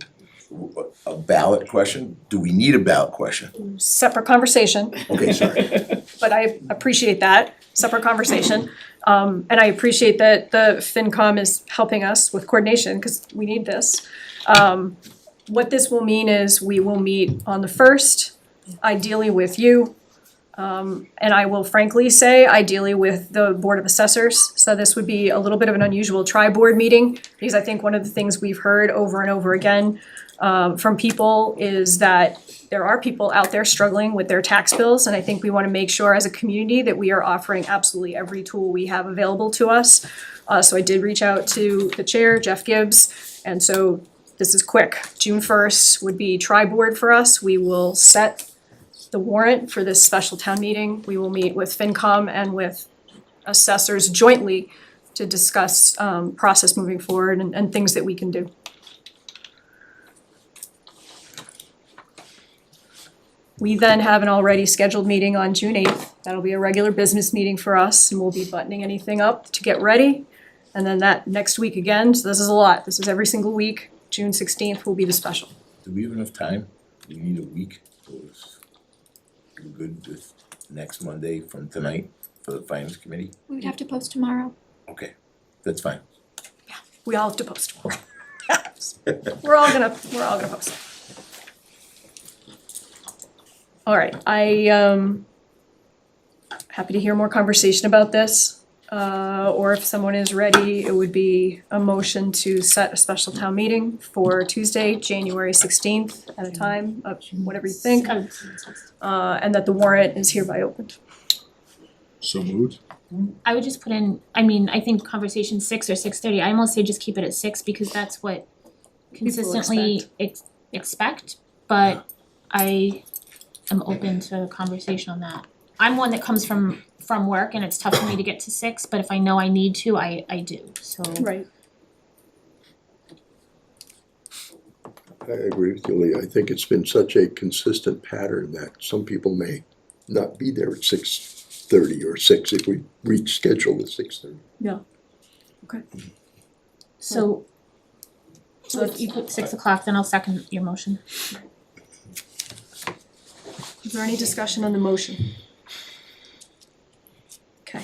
A ballot question? Do we need a ballot question? Separate conversation, Okay, sorry. but I appreciate that, separate conversation. And I appreciate that the FinCom is helping us with coordination, because we need this. What this will mean is we will meet on the 1st, ideally with you. And I will frankly say, ideally with the Board of Assessors. So this would be a little bit of an unusual tri-board meeting, because I think one of the things we've heard over and over again from people is that there are people out there struggling with their tax bills, and I think we want to make sure as a community that we are offering absolutely every tool we have available to us. So I did reach out to the chair, Jeff Gibbs, and so this is quick. June 1st would be tri-board for us. We will set the warrant for this special town meeting. We will meet with FinCom and with assessors jointly to discuss process moving forward and things that we can do. We then have an already scheduled meeting on June 8th. That'll be a regular business meeting for us, and we'll be buttoning anything up to get ready. And then that next week again, so this is a lot. This is every single week. June 16th will be the special. Do we have enough time? Do we need a week? We're good with next Monday from tonight for the finance committee? We would have to post tomorrow. Okay, that's fine. We all have to post tomorrow. We're all gonna post. All right, happy to hear more conversation about this. Or if someone is ready, it would be a motion to set a special town meeting for Tuesday, January 16th at a time of whatever you think. And that the warrant is hereby opened. So moved. I would just put in, I mean, I think conversation 6 or 6:30, I almost say just keep it at 6 because that's what consistently expect, but I am open to conversation on that. I'm one that comes from work and it's tough for me to get to 6, but if I know I need to, I do, so. Right. I agree with you, Lee. I think it's been such a consistent pattern that some people may not be there at 6:30 or 6 if we reach schedule at 6:30. So if you put 6 o'clock, then I'll second your motion. Is there any discussion on the motion? Okay.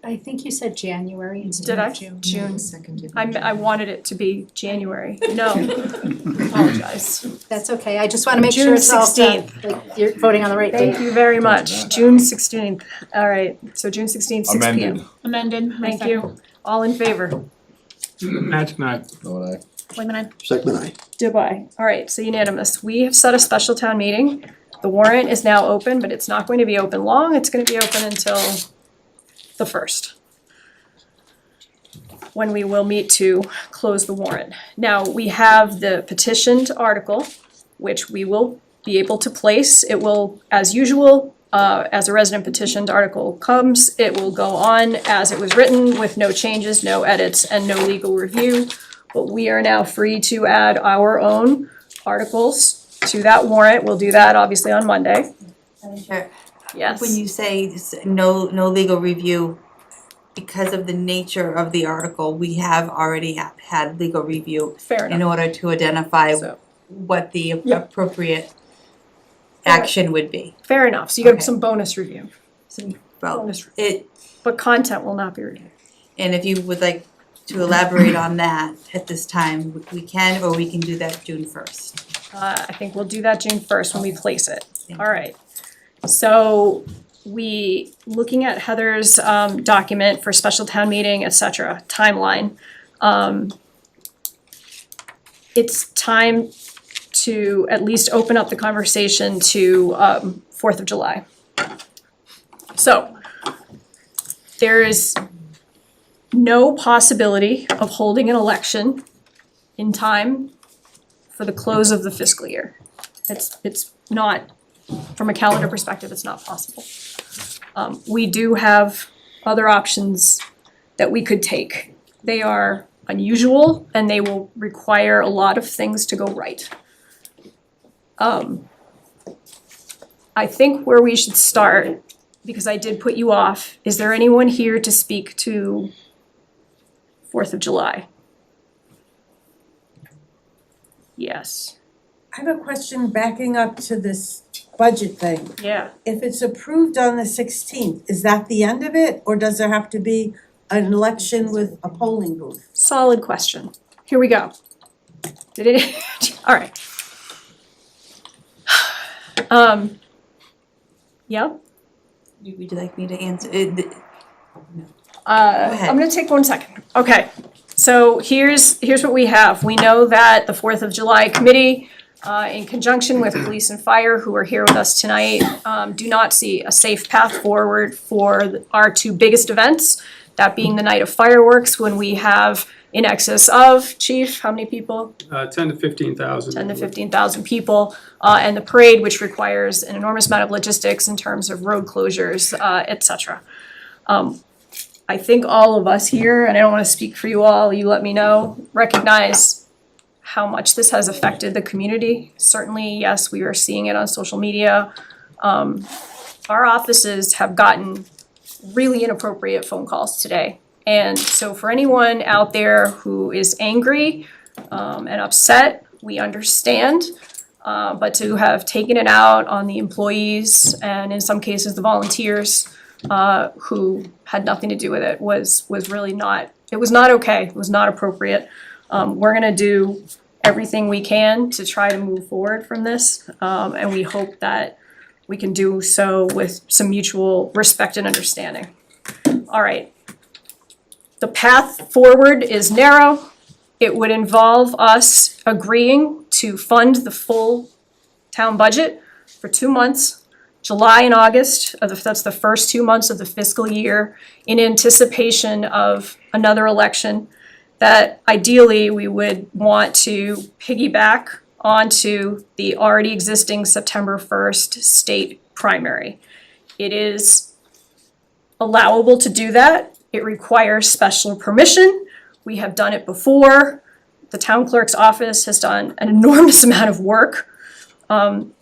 I think you said January Did instead I? of June. June. Seconded. I wanted it to be January. No, apologize. That's okay, I just wanna make sure June it's all set, 16th. like you're voting on the right date. Thank you very much. June 16th. All right, so June 16th, 6 p.m. Amended. Amended, my Thank you. All in favor? That's not, No, Wait a minute, Second I. Goodbye. All right, so unanimous. We have set a special town meeting. The warrant is now open, but it's not going to be open long. It's going to be open until the 1st, when we will meet to close the warrant. Now, we have the petitioned article, which we will be able to place. It will, as usual, as a resident petitioned article comes, it will go on as it was written with no changes, no edits, and no legal review. But we are now free to add our own articles to that warrant. We'll do that obviously on Monday. Madam Chair, Yes. when you say no legal review, because of the nature of the article, we have already had legal review Fair in enough. order to identify So- what the Yep. appropriate action would be. Fair enough. So you get Okay. some bonus review. Well, Bonus review. it, But content will not be reviewed. and if you would like to elaborate on that at this time, we can, or we can do that June 1st. I think we'll do that June 1st when we place it. All right. So looking at Heather's document for special town meeting, et cetera, timeline. It's time to at least open up the conversation to 4th of July. So there is no possibility of holding an election in time for the close of the fiscal year. It's not, from a calendar perspective, it's not possible. We do have other options that we could take. They are unusual and they will require a lot of things to go right. I think where we should start, because I did put you off, is there anyone here to speak to 4th of July? Yes. I have a question backing up to this budget thing. Yeah. If it's approved on the 16th, is that the end of it, or does there have to be an election with a polling booth? Solid question. Here we go. Did it, all right. Yep. Would you like me to answer it? I'm gonna take 1 second. Okay, so here's what we have. We know that the 4th of July committee, in conjunction with police and fire, who are here with us tonight, do not see a safe path forward for our two biggest events, that being the night of fireworks, when we have in excess of, Chief, how many people? 10 to 15,000. 10 to 15,000 people, and the parade, which requires an enormous amount of logistics in terms of road closures, et cetera. I think all of us here, and I don't wanna speak for you all, you let me know, recognize how much this has affected the community. Certainly, yes, we are seeing it on social media. Our offices have gotten really inappropriate phone calls today. And so for anyone out there who is angry and upset, we understand. But to have taken it out on the employees and in some cases the volunteers who had nothing to do with it was really not, it was not okay, it was not appropriate. We're gonna do everything we can to try to move forward from this, and we hope that we can do so with some mutual respect and understanding. All right. The path forward is narrow. It would involve us agreeing to fund the full town budget for 2 months, July and August, that's the first 2 months of the fiscal year, in anticipation of another election that ideally we would want to piggyback onto the already existing September 1st state primary. It is allowable to do that. It requires special permission. We have done it before. The town clerk's office has done an enormous amount of work.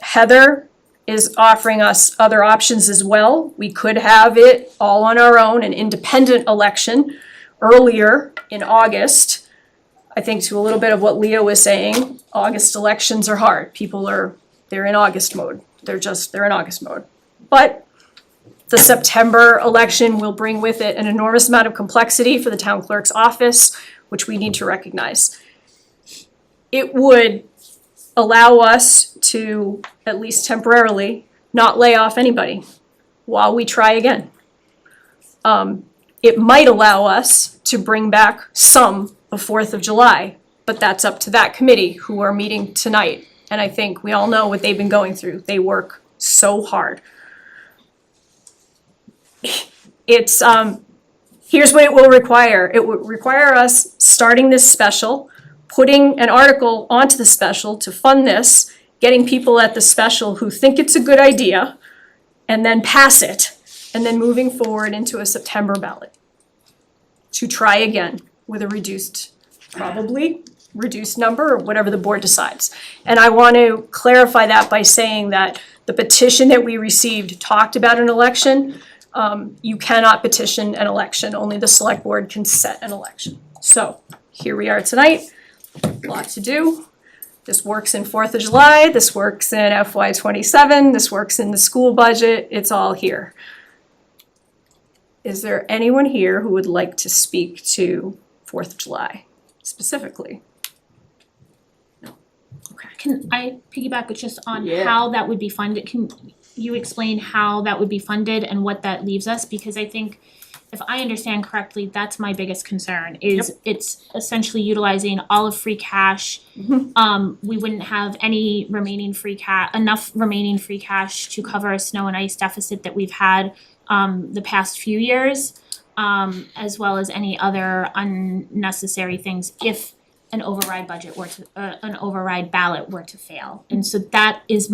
Heather is offering us other options as well. We could have it all on our own, an independent election earlier in August. I think to a little bit of what Leo was saying, August elections are hard. They're in August mode. They're in August mode. But the September election will bring with it an enormous amount of complexity for the town clerk's office, which we need to recognize. It would allow us to, at least temporarily, not lay off anybody while we try again. It might allow us to bring back some of 4th of July, but that's up to that committee who are meeting tonight. And I think we all know what they've been going through. They work so hard. It's, here's what it will require. It would require us starting this special, putting an article onto the special to fund this, getting people at the special who think it's a good idea, and then pass it, and then moving forward into a September ballot to try again with a probably reduced number or whatever the board decides. And I want to clarify that by saying that the petition that we received talked about an election. You cannot petition an election, only the select board can set an election. So here we are tonight, a lot to do. This works in 4th of July, this works in FY27, this works in the school budget, it's all here. Is there anyone here who would like to speak to 4th of July specifically? No. Okay. Can I piggyback with just on Yeah. how that would be funded? Can you explain how that would be funded and what that leaves us? Because I think, if I understand correctly, that's my biggest concern, is it's essentially utilizing all of free cash. We wouldn't have any remaining enough remaining free cash to cover a snow and ice deficit that we've had the past few years, as well as any other unnecessary things if an override budget were to, an override ballot were to fail. And so that is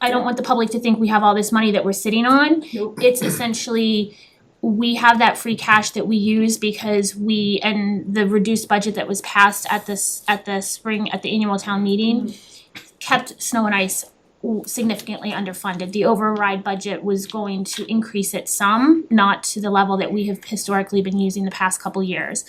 I don't want the public to think we have all this money that we're sitting on. Nope. It's essentially, we have that free cash that we use because and the reduced budget that was passed at the spring, at the annual town meeting, kept snow and ice significantly underfunded. The override budget was going to increase it some, not to the level that we have historically been using the past couple years.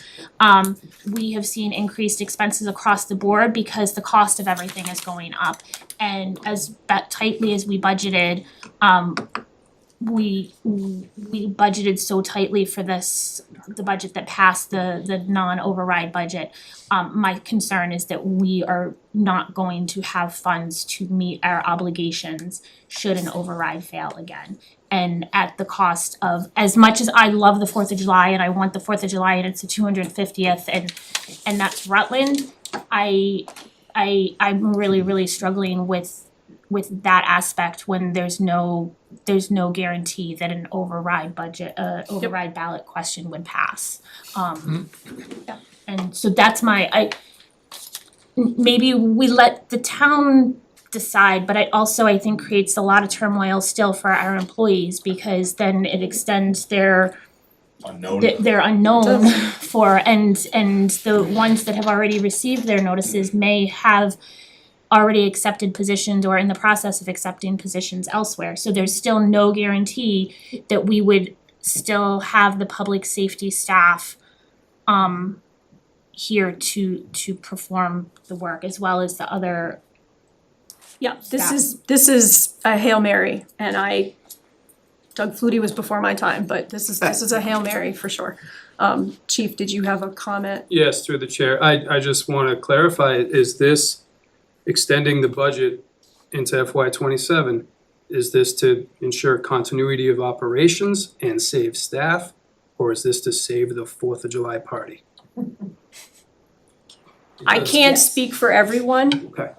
We have seen increased expenses across the board because the cost of everything is going up. And as tightly as we budgeted, we budgeted so tightly for the budget that passed, the non-override budget. My concern is that we are not going to have funds to meet our obligations should an override fail again. And at the cost of, as much as I love the 4th of July and I want the 4th of July and it's the 250th and that's Rutland, I'm really struggling with that aspect when there's no guarantee that an override ballot question would pass. And so that's maybe we let the town decide, but I think creates a lot of turmoil still for our employees, because then it extends their Unknown. they're unknown for, and the ones that have already received their notices may have already accepted positions or in the process of accepting positions elsewhere. So there's still no guarantee that we would still have the public safety staff here to perform the work as well as the other. Yeah, this is a Hail Mary, and Doug Flutie was before my time, but this is a Hail Mary for sure. Chief, did you have a comment? Yes, through the chair. I just want to clarify, is this extending the budget into FY '27? Is this to ensure continuity of operations and save staff? Or is this to save the 4th of July party? I can't speak for everyone. Okay.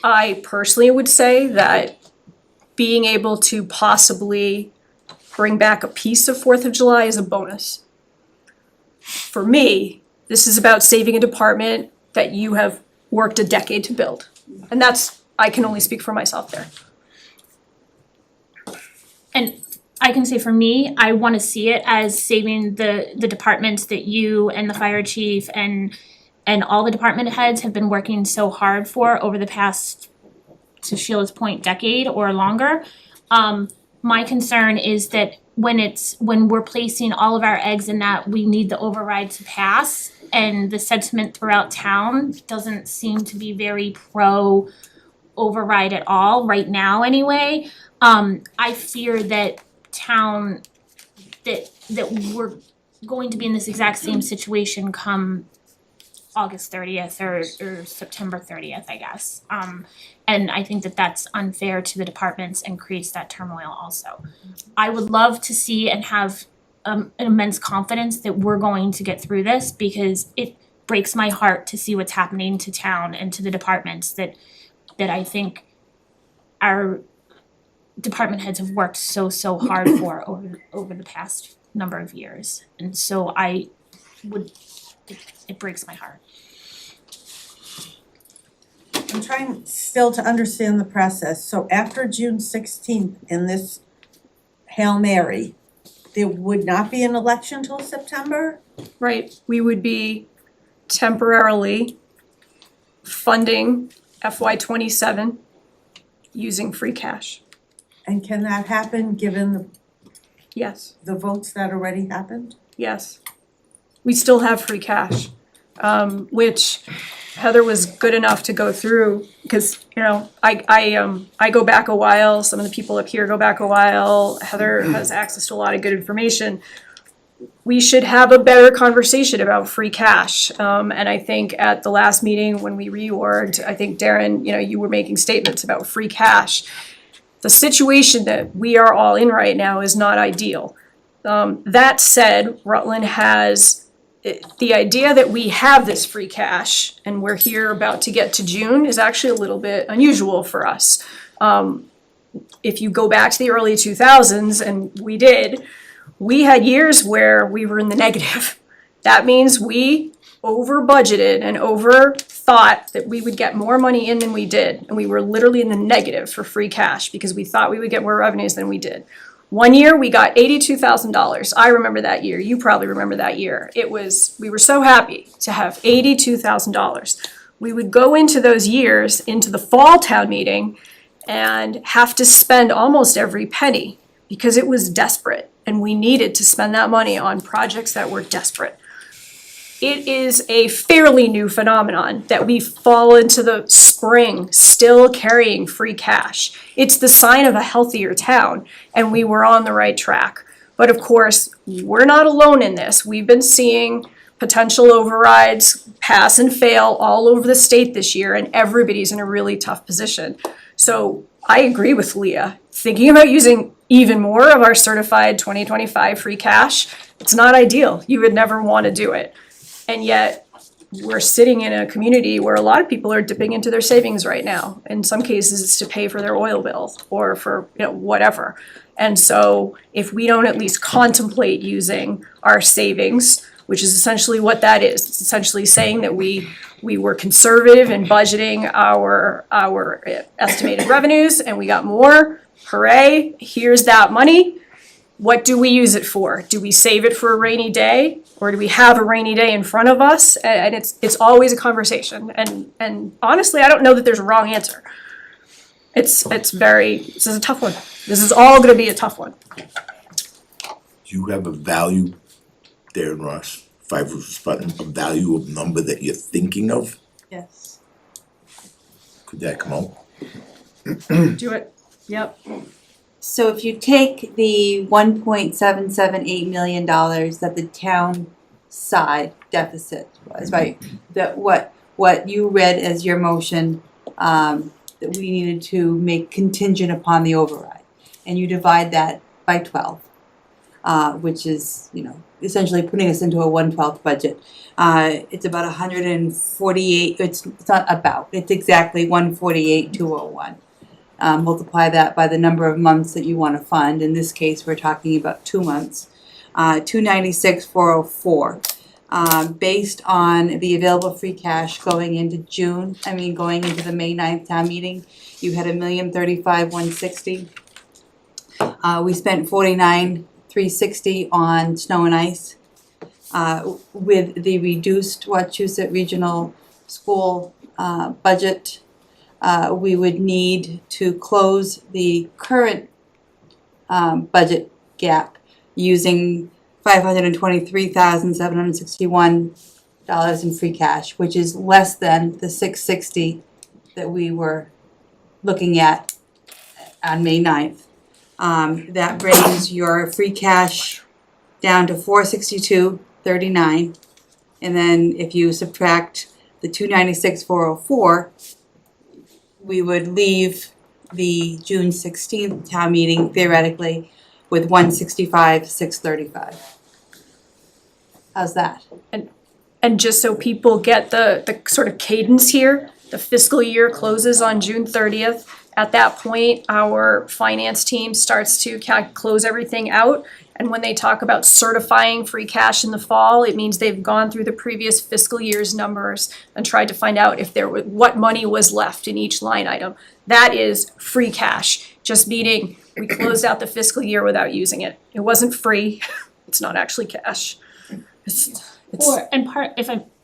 I personally would say that being able to possibly bring back a piece of 4th of July is a bonus. For me, this is about saving a department that you have worked a decade to build. And I can only speak for myself there. And I can say for me, I wanna see it as saving the departments that you and the fire chief and all the department heads have been working so hard for over the past, to Sheila's point, decade or longer. My concern is that when we're placing all of our eggs in that, we need the override to pass, and the sentiment throughout town doesn't seem to be very pro override at all, right now anyway. I fear that that we're going to be in this exact same situation come August 30th or September 30th, I guess. And I think that that's unfair to the departments and creates that turmoil also. I would love to see and have an immense confidence that we're going to get through this, because it breaks my heart to see what's happening to town and to the departments that I think our department heads have worked so hard for over the past number of years. And so it breaks my heart. I'm trying still to understand the process. So after June 16th in this Hail Mary, there would not be an election till September? Right, we would be temporarily funding FY '27 using free cash. And can that happen given Yes, the votes that already happened? yes. We still have free cash, which Heather was good enough to go through, because, I go back a while, some of the people up here go back a while, Heather has access to a lot of good information. We should have a better conversation about free cash, and I think at the last meeting when we reorged, I think Darren, you were making statements about free cash. The situation that we are all in right now is not ideal. That said, Rutland has the idea that we have this free cash and we're here about to get to June is actually a little bit unusual for us. If you go back to the early 2000s, and we had years where we were in the negative. That means we over budgeted and over thought that we would get more money in than we did. And we were literally in the negative for free cash because we thought we would get more revenues than we did. One year we got $82,000. I remember that year. You probably remember that year. We were so happy to have $82,000. We would go into those years, into the fall town meeting, and have to spend almost every penny because it was desperate and we needed to spend that money on projects that were desperate. It is a fairly new phenomenon that we fall into the spring still carrying free cash. It's the sign of a healthier town, and we were on the right track. But of course, we're not alone in this. We've been seeing potential overrides pass and fail all over the state this year, and everybody's in a really tough position. So I agree with Leah. Thinking about using even more of our certified 2025 free cash, it's not ideal. You would never want to do it. And yet, we're sitting in a community where a lot of people are dipping into their savings right now. In some cases, it's to pay for their oil bill or for whatever. And so if we don't at least contemplate using our savings, which is essentially what that is, it's essentially saying that we were conservative in budgeting our estimated revenues and we got more, hooray, here's that money. what do we use it for? Do we save it for a rainy day, or do we have a rainy day in front of us? And it's always a conversation, and honestly, I don't know that there's a wrong answer. This is a tough one. This is all gonna be a tough one. Do you have a value, Darren Ross, 5 Roofers Putnam, a value of number that you're thinking of? Yes. Could that come out? Do it, yep. So if you take the $1.778 million that the town side deficit was, right? That what you read as your motion, that we needed to make contingent upon the override. And you divide that by 12, which is, essentially putting us into a 1/12 budget. It's about 148, it's not about, it's exactly 148,201. Multiply that by the number of months that you want to fund. In this case, we're talking about 2 months. 296,404. Based on the available free cash going into going into the May 9th town meeting, you had $1,035,160. We spent $49,360 on snow and ice. With the reduced Wachusett Regional School budget, we would need to close the current budget gap using $523,761 in free cash, which is less than the $660 that we were looking at on May 9th. That brings your free cash down to $462,39, and then if you subtract the $296,404, we would leave the June 16th town meeting theoretically with $165,635. How's that? And just so people get the sort of cadence here, the fiscal year closes on June 30th. At that point, our finance team starts to close everything out. And when they talk about certifying free cash in the fall, it means they've gone through the previous fiscal year's numbers and tried to find out if what money was left in each line item. That is free cash, just meaning we closed out the fiscal year without using it. It wasn't free. It's not actually cash.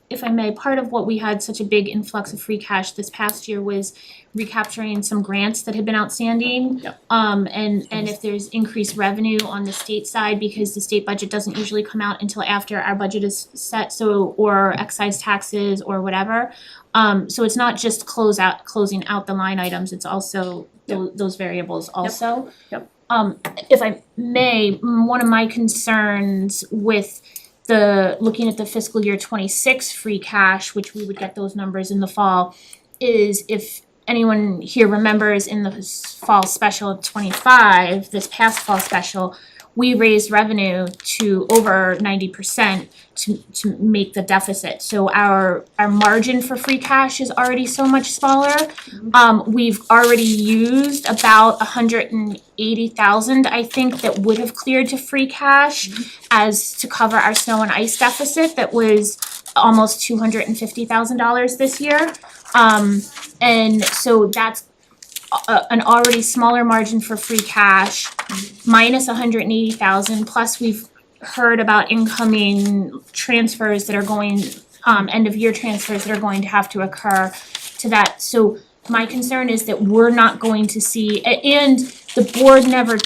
If I may, part of what we had such a big influx of free cash this past year was recapturing some grants that had been outstanding. Yep. And if there's increased revenue on the state side, because the state budget doesn't usually come out until after our budget is set, or excise taxes or whatever. So it's not just closing out the line items, it's also those variables also. Yep. If I may, one of my concerns with looking at the fiscal year 26 free cash, which we would get those numbers in the fall, is if anyone here remembers in the fall special of 25, this past fall special, we raised revenue to over 90% to make the deficit. So our margin for free cash is already so much smaller. We've already used about 180,000, I think, that would have cleared to free cash as to cover our snow and ice deficit that was almost $250,000 this year. And so that's an already smaller margin for free cash, minus 180,000, plus we've heard about incoming transfers that are going, end of year transfers that are going to have to occur to that. So my concern is that we're not going to see, and the board never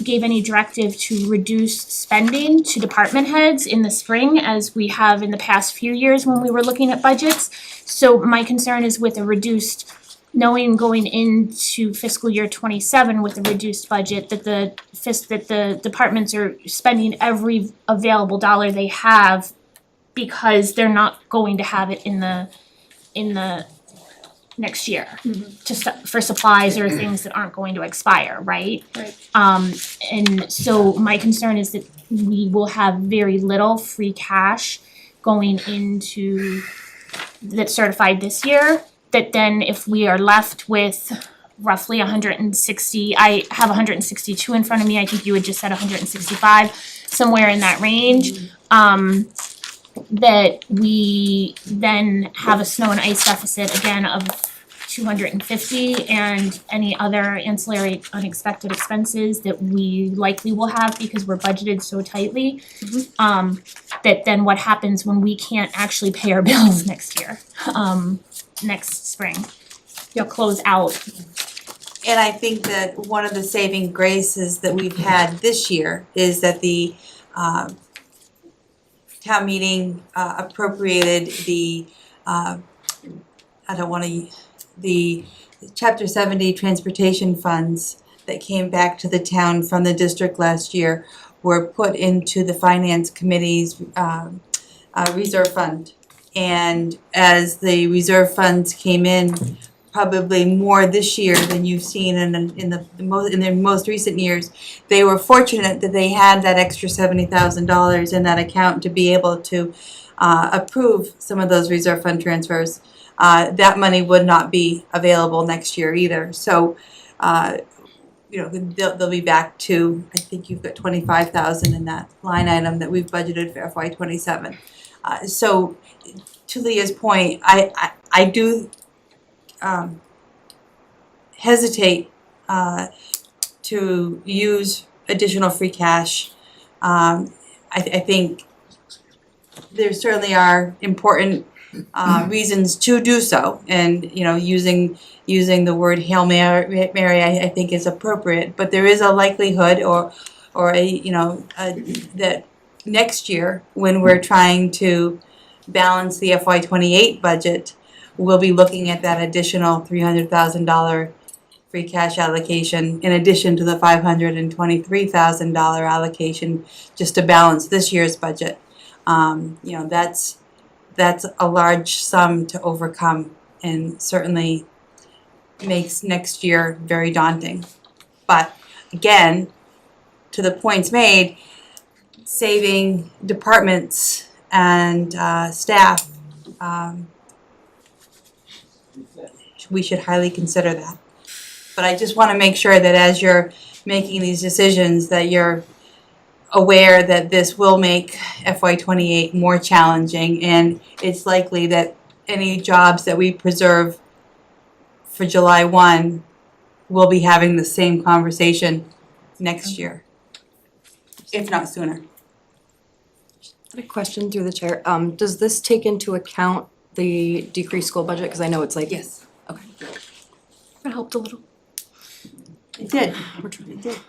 gave any directive to reduce spending to department heads in the spring, as we have in the past few years when we were looking at budgets. So my concern is with a reduced, knowing going into fiscal year 27 with a reduced budget, that the departments are spending every available dollar they have because they're not going to have it in the next year for supplies or things that aren't going to expire, right? Right. And so my concern is that we will have very little free cash going into that's certified this year, that then if we are left with roughly 160, I have 162 in front of me, I think you had just said 165, somewhere in that range, that we then have a snow and ice deficit again of 250 and any other ancillary unexpected expenses that we likely will have because we're budgeted so tightly. That then what happens when we can't actually pay our bills next year, next spring. You'll close out. And I think that one of the saving graces that we've had this year is that the town meeting appropriated the the chapter 70 transportation funds that came back to the town from the district last year were put into the finance committee's reserve fund. And as the reserve funds came in, probably more this year than you've seen in the most recent years, they were fortunate that they had that extra $70,000 in that account to be able to approve some of those reserve fund transfers. That money would not be available next year either. So, they'll be back to, I think you've got 25,000 in that line item that we've budgeted for FY27. So, to Leah's point, I do hesitate to use additional free cash. I think there certainly are important reasons to do so, and using the word Hail Mary I think is appropriate, but there is a likelihood or that next year when we're trying to balance the FY28 budget, we'll be looking at that additional $300,000 free cash allocation in addition to the $523,000 allocation just to balance this year's budget. That's a large sum to overcome and certainly makes next year very daunting. But again, to the points made, saving departments and staff, we should highly consider that. But I just want to make sure that as you're making these decisions that you're aware that this will make FY28 more challenging, and it's likely that any jobs that we preserve for July 1 will be having the same conversation next year, if not sooner. A question through the chair. Does this take into account the decreased school budget? Because I know it's like. Yes. Okay. That helped a little. It did. It did.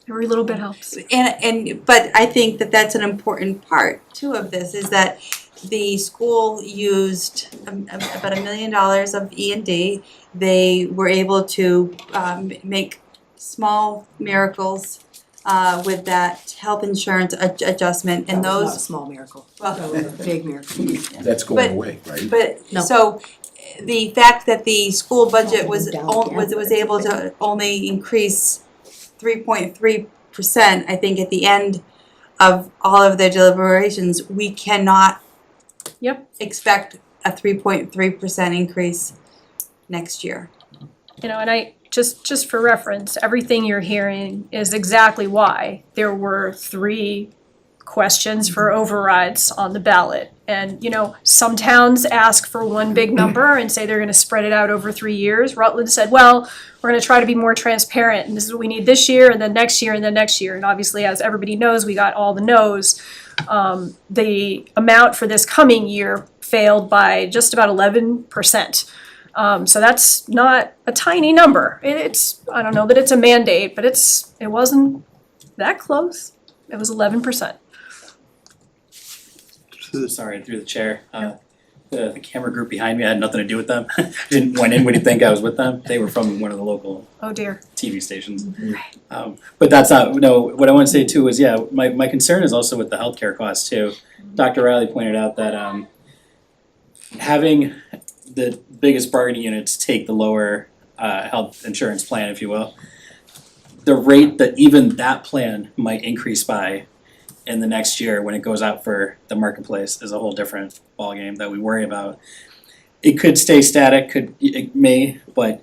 Every little bit helps. But I think that that's an important part too of this, is that the school used about $1 million of E&D. They were able to make small miracles with that health insurance adjustment, and Not a those. small miracle. Well, A big miracle. That's going away, right? But No. so the fact that the school budget was Down was able to only increase 3.3%, I think at the end of all of their deliberations, we cannot expect a 3.3% increase next year. And I just for reference, everything you're hearing is exactly why there were 3 questions for overrides on the ballot. And some towns ask for one big number and say they're gonna spread it out over 3 years. Rutland said, well, we're gonna try to be more transparent, and this is what we need this year, and then next year, and then next year. And obviously, as everybody knows, we got all the no's. The amount for this coming year failed by just about 11%. So that's not a tiny number. I don't know that it's a mandate, but it wasn't that close. It was 11%. Sorry, through the chair. The camera group behind me, I had nothing to do with them. Didn't went in when you think I was with them. They were from one of the local Oh dear. TV stations. But that's not, no, what I want to say too is, yeah, my concern is also with the healthcare costs too. Dr. Riley pointed out that having the biggest bargaining units take the lower health insurance plan, if you will, the rate that even that plan might increase by in the next year when it goes out for the marketplace is a whole different ballgame that we worry about. It could stay static, it may, but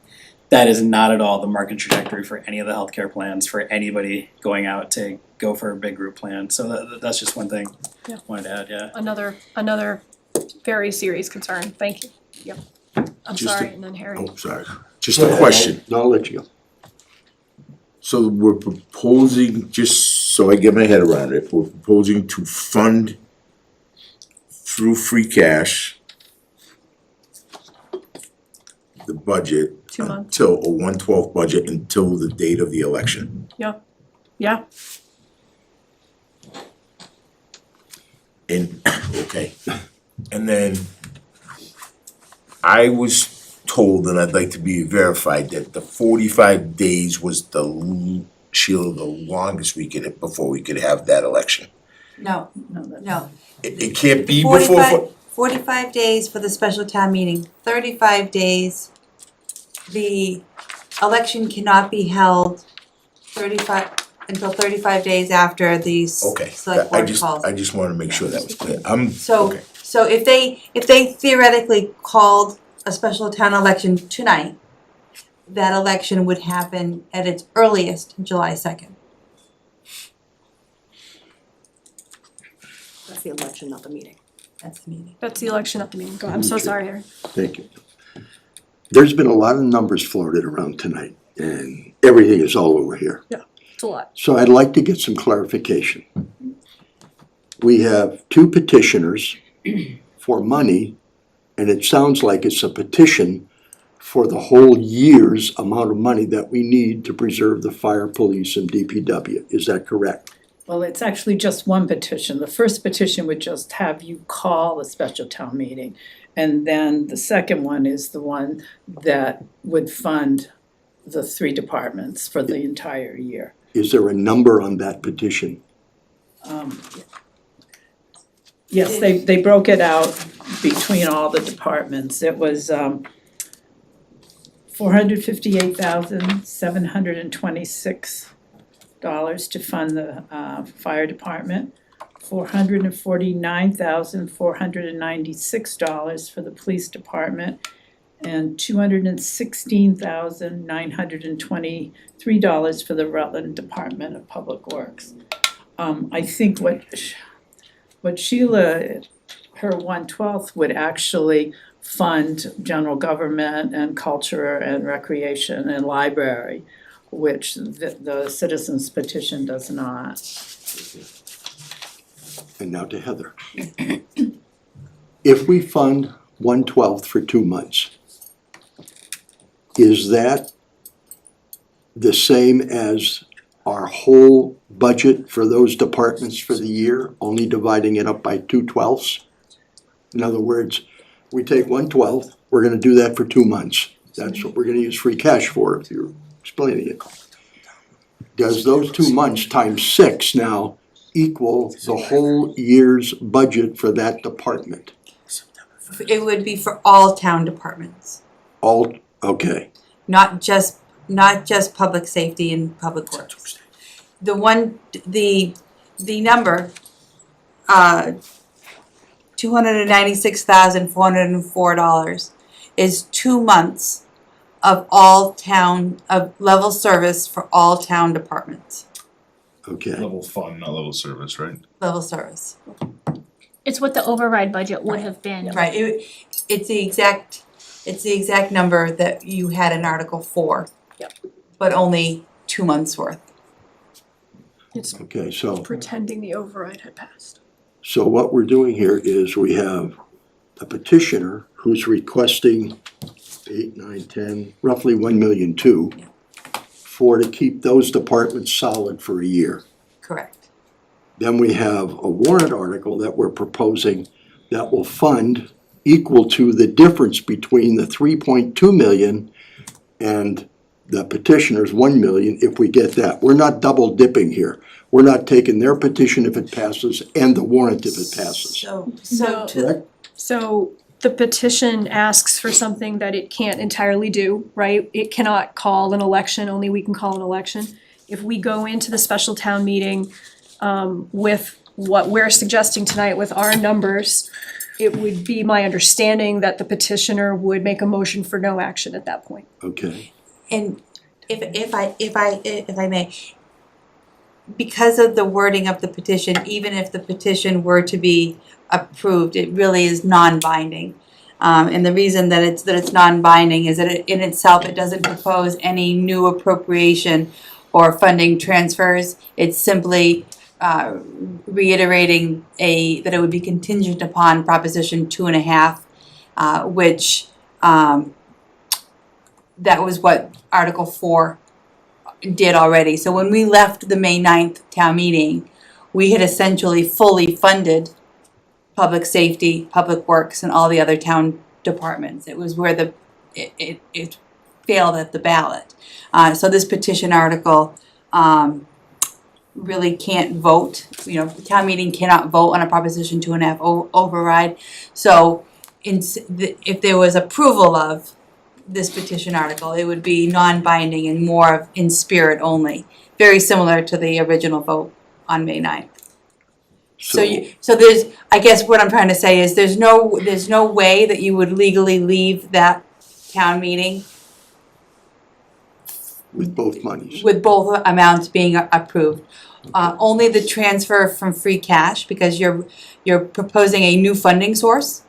that is not at all the market trajectory for any of the healthcare plans for anybody going out to go for a big group plan. So that's just one thing I wanted to add, yeah. Another very serious concern. Thank you. Yep. I'm Just sorry, a- and then Harry. Oh, sorry. Just a question. No, I'll let you go. So we're proposing, just so I get my head around it, we're proposing to fund through free cash the budget 2 months. until a 1/12 budget until the date of the election. Yeah, And, okay, and then I was told, and I'd like to be verified, that the 45 days was the longest we could, before we could have that election. No, No, that's. no. It can't be before. 45 days for the special town meeting, 35 days. The election cannot be held until 35 days after the Okay, select I board calls. just wanted to make sure that was clear. So, okay. so if they theoretically called a special town election tonight, that election would happen at its earliest July 2nd. That's the election, not the meeting. That's the meeting. that's the election, not the meeting. Go, I'm so sorry, Harry. Thank you. There's been a lot of numbers floated around tonight, and everything is all over here. It's a lot. So I'd like to get some clarification. We have two petitioners for money, and it sounds like it's a petition for the whole year's amount of money that we need to preserve the fire, police, and DPW. Is that correct? Well, it's actually just one petition. The first petition would just have you call a special town meeting. And then the second one is the one that would fund the 3 departments for the entire year. Is there a number on that petition? Yes, they broke it out between all the departments. It was $458,726 to fund the fire department, $449,496 for the police department, and $216,923 for the Rutland Department of Public Works. I think what Sheila, her 1/12 would actually fund general government and culture and recreation and library, which the citizens petition does not. And now to Heather. If we fund 1/12 for 2 months, is that the same as our whole budget for those departments for the year, only dividing it up by 2/12? In other words, we take 1/12, we're gonna do that for 2 months. That's what we're gonna use free cash for, if you're explaining it. Does those 2 months times 6 now equal the whole year's budget for that department? It would be for all town departments, All, okay, not just public safety and public works. The number, $296,404 is 2 months of level service for all town departments, okay. Level fund, not level service, right? level service. It's what the override budget would have been. Right, it's the exact number that you had in Article 4. Yep. But only 2 months worth. It's Okay, so pretending the override had passed. what we're doing here is we have a petitioner who's requesting 8, 9, 10, roughly 1,200,000 to keep those departments solid for a year. Correct. Then we have a warrant article that we're proposing that will fund equal to the difference between the 3.2 million and the petitioner's 1 million if we get that. We're not double dipping here. We're not taking their petition if it passes and the warrant if it passes. No. Correct? So the petition asks for something that it can't entirely do, right? It cannot call an election, only we can call an election. If we go into the special town meeting with what we're suggesting tonight with our numbers, it would be my understanding that the petitioner would make a motion for no action at that point. Okay, And if I may, because of the wording of the petition, even if the petition were to be approved, it really is non-binding. And the reason that it's non-binding is that it in itself, it doesn't propose any new appropriation or funding transfers. It's simply reiterating that it would be contingent upon Proposition 2.5, which that was what Article 4 did already. So when we left the May 9th town meeting, we had essentially fully funded public safety, public works, and all the other town departments. It was where it failed at the ballot. So this petition article really can't vote. The town meeting cannot vote on a Proposition 2.5 override. So if there was approval of this petition article, it would be non-binding and more in spirit only, very similar to the original vote on May 9th. So there's, I guess what I'm trying to say is there's no way that you would legally leave that town meeting with both monies. with both amounts being approved. Only the transfer from free cash, because you're proposing a new funding source,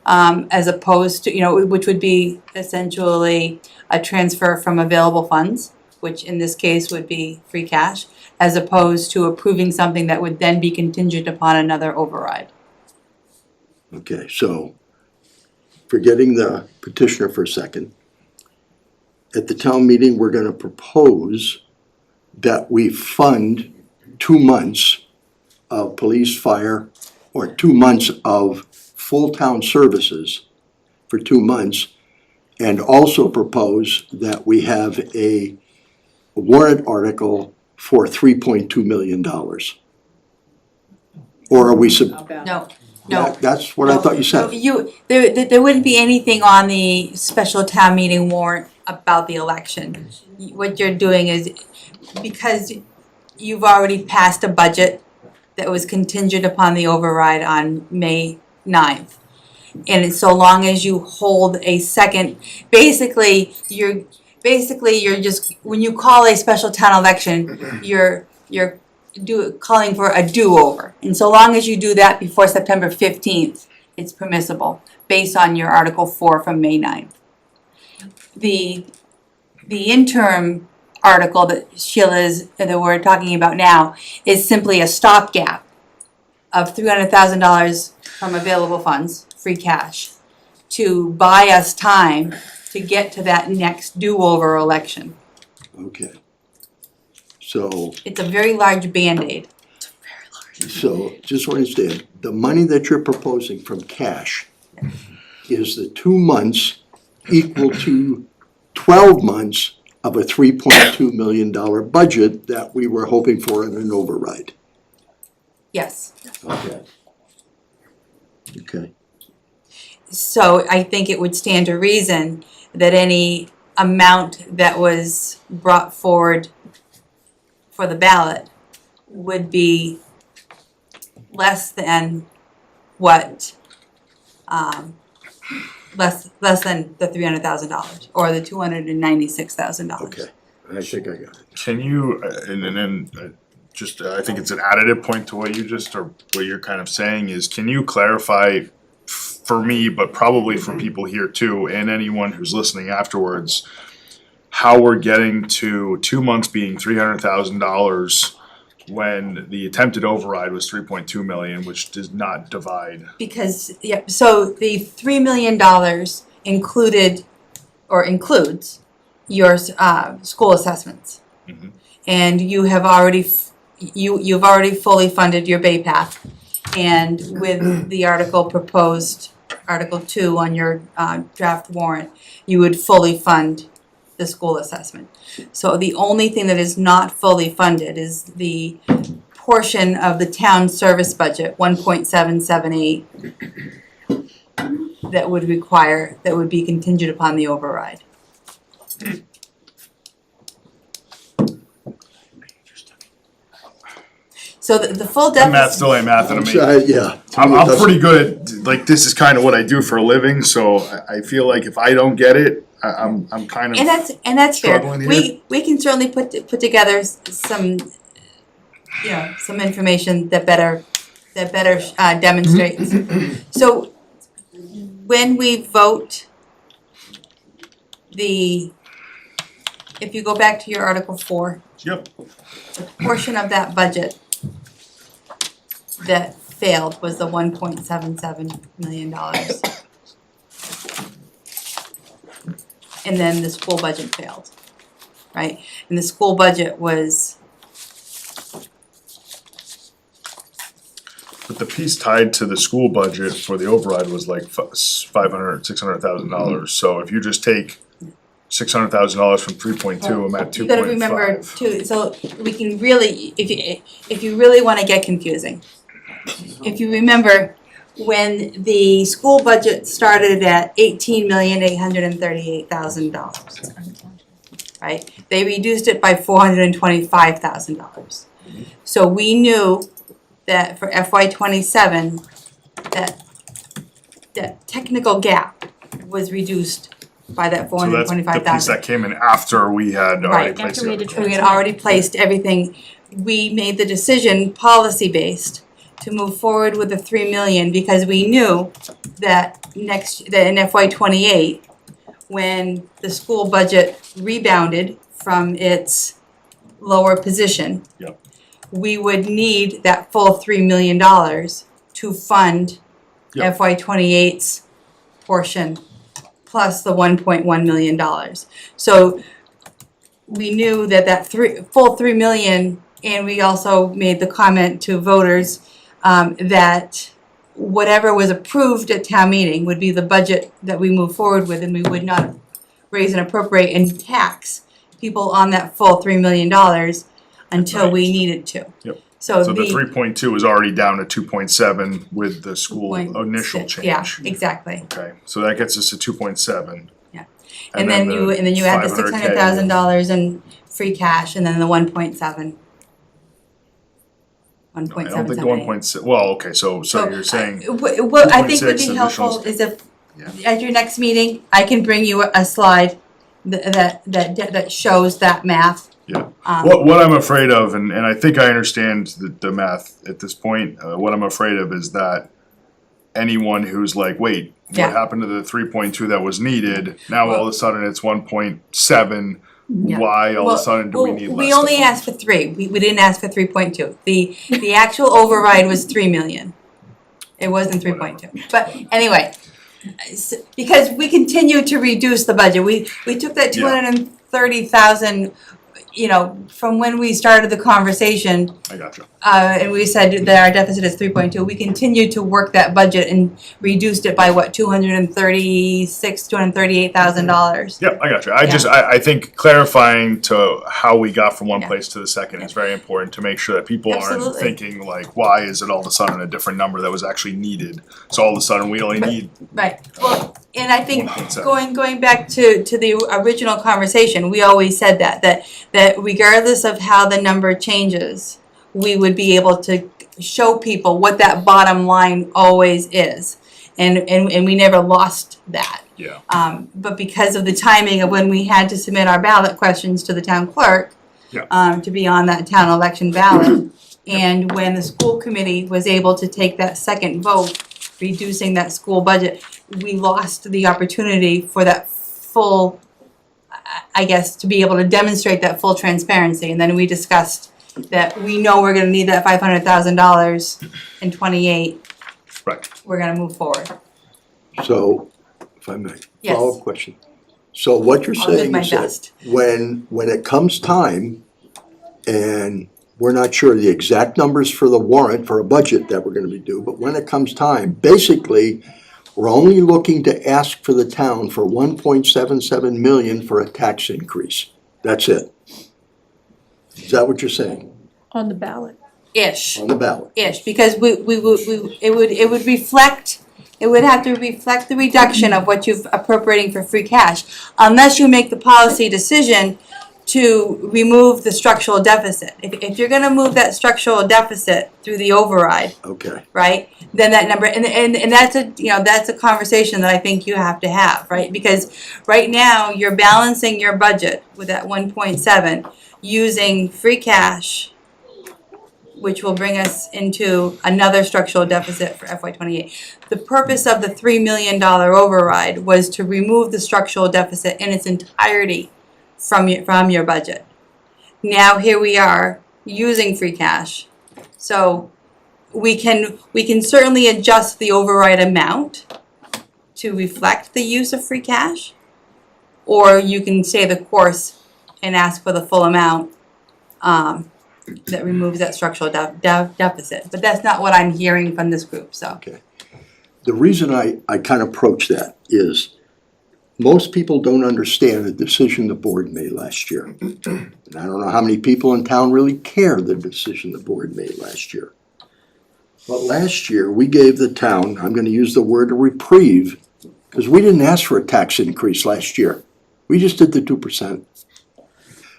as opposed to, which would be essentially a transfer from available funds, which in this case would be free cash, as opposed to approving something that would then be contingent upon another override. Okay, so forgetting the petitioner for a second, at the town meeting, we're gonna propose that we fund 2 months of police, fire, or 2 months of full town services for 2 months, and also propose that we have a warrant article for $3.2 million. Or are we No. That's what I thought you said. There wouldn't be anything on the special town meeting warrant about the election. What you're doing is, because you've already passed a budget that was contingent upon the override on May 9th. And so long as you hold a second, basically you're just, when you call a special town election, you're calling for a do-over. And so long as you do that before September 15th, it's permissible, based on your Article 4 from May 9th. The interim article that that we're talking about now is simply a stopgap of $300,000 from available funds, free cash, to buy us time to get to that next do-over election. Okay. So, It's a very large Band-Aid. so just so I understand, the money that you're proposing from cash is the 2 months equal to 12 months of a $3.2 million budget that we were hoping for in an override. Yes. Okay. Okay. So I think it would stand to reason that any amount that was brought forward for the ballot would be less than what, less than the $300,000 or the $296,000. Okay, I think I got it. Can you, just, I think it's an additive point to what you just, or what you're kind of saying is, can you clarify for me, but probably for people here too, and anyone who's listening afterwards, how we're getting to 2 months being $300,000 when the attempted override was 3.2 million, which does not divide? Because, so the $3 million included, or includes, your school assessments. Mhm. And you have already, you've already fully funded your Bay Path. And with the article proposed, Article 2 on your draft warrant, you would fully fund the school assessment. So the only thing that is not fully funded is the portion of the town service budget, 1.778, that would be contingent upon the override. So the full The math deficit. still ain't math to me. Yeah. I'm pretty good at, like, this is kind of what I do for a living, so I feel like if I don't get it, I'm kind of. And that's fair. struggling here. We can certainly put together some, some information that better demonstrates. So when we vote if you go back to your Article 4, Yep. the portion of that budget that failed was the $1.77 million. And then the school budget failed, right? And the school budget was, But the piece tied to the school budget for the override was like $600,000. So if you just take $600,000 from 3.2, I'm at you gotta remember 2.5. too, so we can really, if you really wanna get confusing. If you remember, when the school budget started at $18,838,000, right? They reduced it by $425,000. So we knew that for FY '27, that technical gap was reduced by that So that's the piece $425,000. that came in after we had already Right. placed After we had it. to We had already placed everything. We made the decision, policy-based, to move forward with the 3 million because we knew that that in FY '28, when the school budget rebounded from its lower position, Yep. we would need that full $3 million to fund Yep. FY '28's portion plus the $1.1 million. So we knew that full 3 million, and we also made the comment to voters that whatever was approved at town meeting would be the budget that we move forward with, and we would not raise and appropriate and tax people on that full $3 million until we needed to. Yep. So So the 3.2 is already down to 2.7 with the school initial 2.6, change. yeah, exactly. Okay, so that gets us to 2.7. Yeah. And then you add the $600,000 in free cash, and then the 1.7. I don't think the 1.6, well, okay, so you're saying What I think would 2.6 be helpful additionals. is if, Yeah. at your next meeting, I can bring you a slide that shows that math. Yeah. Um, What I'm afraid of, and I think I understand the math at this point, what I'm afraid of is that anyone who's like, wait, what Yeah. happened to the 3.2 that was needed? Now all of a sudden it's 1.7, why all of a sudden do we need less? We only asked for 3, we didn't ask for 3.2. The actual override was 3 million. It wasn't 3.2, but anyway, because we continued to reduce the budget, we took that Yeah. 230,000, from when we started the conversation, I gotcha. and we said that our deficit is 3.2, we continued to work that budget and reduced it by $238,000. Yep, I gotcha. Yeah. I think clarifying to how we got from one place to the second is very important to make sure that people aren't Absolutely. thinking like, why is it all of a sudden a different number that was actually needed? So all of a sudden we only need Right, well, and I think 1.7. going back to the original conversation, we always said that regardless of how the number changes, we would be able to show people what that bottom line always is. And we never lost that. Yeah. But because of the timing of when we had to submit our ballot questions to the town clerk, Yeah. to be on that town election ballot, and when the school committee was able to take that second vote, reducing that school budget, we lost the opportunity for that full, I guess, to be able to demonstrate that full transparency. And then we discussed that we know we're gonna need that $500,000 in '28. Right. We're gonna move forward. So, if I may, Yes. follow-up question. So what you're I'll do saying my is that best. when it comes time, and we're not sure the exact numbers for the warrant for a budget that we're gonna be due, but when it comes time, basically, we're only looking to ask for the town for 1.77 million for a tax increase. That's it. Is that what you're saying? On the ballot. Ish. On the ballot? Ish, because it would reflect, it would have to reflect the reduction of what you've appropriating for free cash, unless you make the policy decision to remove the structural deficit. If you're gonna move that structural deficit through the override, Okay. right, then that number, and that's that's a conversation that I think you have to have, right? Because right now, you're balancing your budget with that 1.7, using free cash which will bring us into another structural deficit for FY '28. The purpose of the $3 million override was to remove the structural deficit in its entirety from your budget. Now here we are using free cash. So we can certainly adjust the override amount to reflect the use of free cash, or you can stay the course and ask for the full amount that removes that structural deficit. But that's not what I'm hearing from this group, so. The reason I kind of approach that is most people don't understand the decision the board made last year. And I don't know how many people in town really care the decision the board made last year. But last year, we gave the town, I'm gonna use the word a reprieve, because we didn't ask for a tax increase last year. We just did the 2%.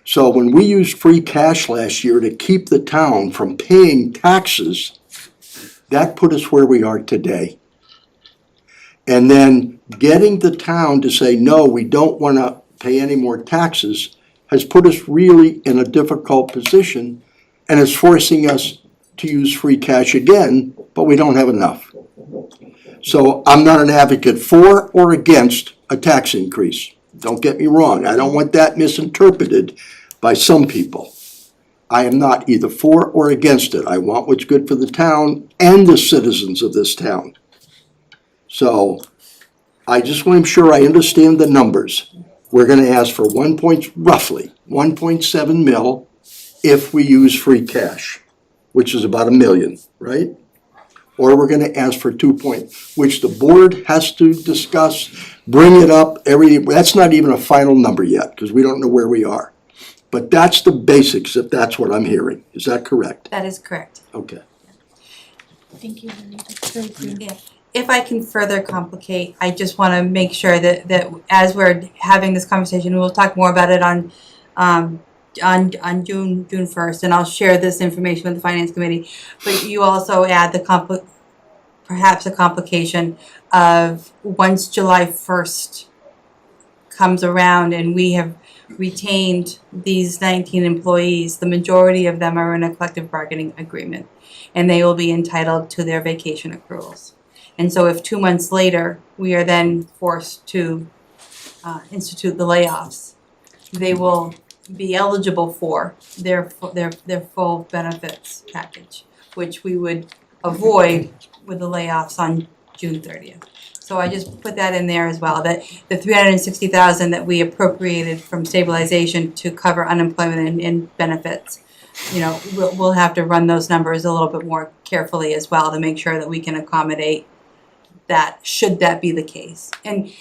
So when we used free cash last year to keep the town from paying taxes, that put us where we are today. And then getting the town to say, no, we don't wanna pay any more taxes has put us really in a difficult position and is forcing us to use free cash again, but we don't have enough. So I'm not an advocate for or against a tax increase. Don't get me wrong, I don't want that misinterpreted by some people. I am not either for or against it. I want what's good for the town and the citizens of this town. So I just want to make sure I understand the numbers. We're gonna ask for roughly 1.7 mil if we use free cash, which is about $1 million, right? Or we're gonna ask for 2 which the board has to discuss, bring it up, that's not even a final number yet, because we don't know where we are. But that's the basics, if that's what I'm hearing. Is that correct? That is correct. Okay. Thank you, Lily. That's very clear. Yeah. If I can further complicate, I just want to make sure that as we're having this conversation, we'll talk more about it on June 1st, and I'll share this information with the Finance Committee. But you also add perhaps a complication of once July 1st comes around and we have retained these 19 employees, the majority of them are in a collective bargaining agreement, and they will be entitled to their vacation accruals. And so if 2 months later, we are then forced to institute the layoffs, they will be eligible for their full benefits package, which we would avoid with the layoffs on June 30th. So I just put that in there as well, that the $360,000 that we appropriated from stabilization to cover unemployment and benefits, you know, we'll have to run those numbers a little bit more carefully as well to make sure that we can accommodate that, should that be the case. And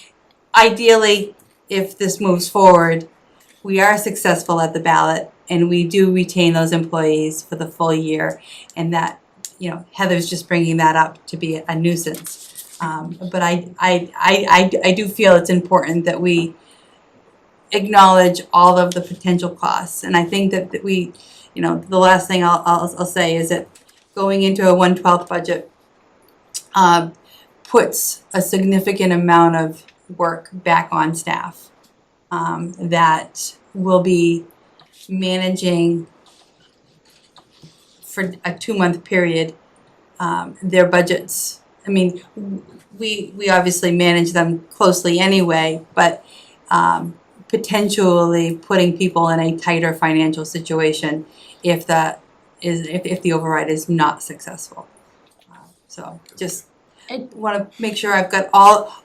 ideally, if this moves forward, we are successful at the ballot and we do retain those employees for the full year, and that, you know, Heather's just bringing that up to be a nuisance. But I do feel it's important that we acknowledge all of the potential costs, and I think that we, you know, the last thing I'll say is that going into a 1/12 budget puts a significant amount of work back on staff that will be managing for a 2-month period their budgets. I mean, we obviously manage them closely anyway, but potentially putting people in a tighter financial situation if the override is not successful. So just want to make sure I've got all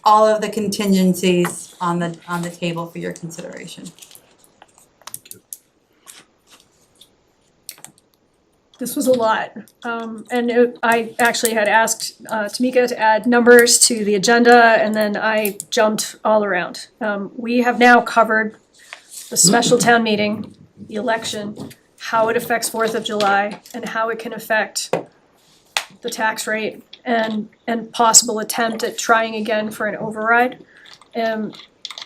of the contingencies on the table for your consideration. This was a lot, I actually had asked Tamika to add numbers to the agenda, and then I jumped all around. We have now covered the special town meeting, the election, how it affects 4th of July, and how it can affect the tax rate, and possible attempt at trying again for an override.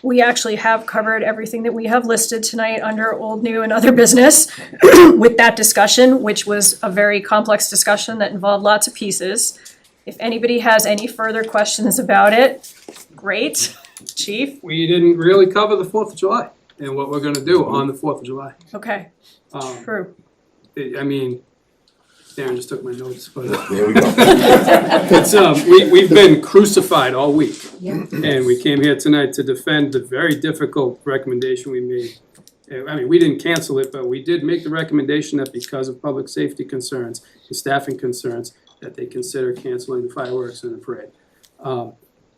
We actually have covered everything that we have listed tonight under old, new, and other business with that discussion, which was a very complex discussion that involved lots of pieces. If anybody has any further questions about it, great. Chief? We didn't really cover the 4th of July and what we're gonna do on the 4th of July. Okay, true. I mean, Darren just took my notes, but There we go. it's, we've been crucified all week. And we came here tonight to defend the very difficult recommendation we made. I mean, we didn't cancel it, but we did make the recommendation that because of public safety concerns and staffing concerns, that they consider canceling the fireworks and the parade.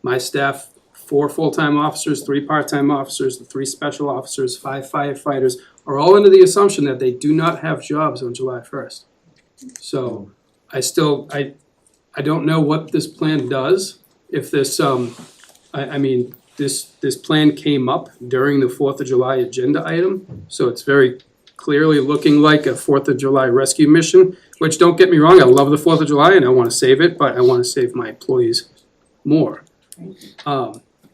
My staff, 4 full-time officers, 3 part-time officers, the 3 special officers, 5 firefighters, are all under the assumption that they do not have jobs on July 1st. So I don't know what this plan does. If this, I mean, this plan came up during the 4th of July agenda item, so it's very clearly looking like a 4th of July rescue mission, which, don't get me wrong, I love the 4th of July and I wanna save it, but I wanna save my employees more.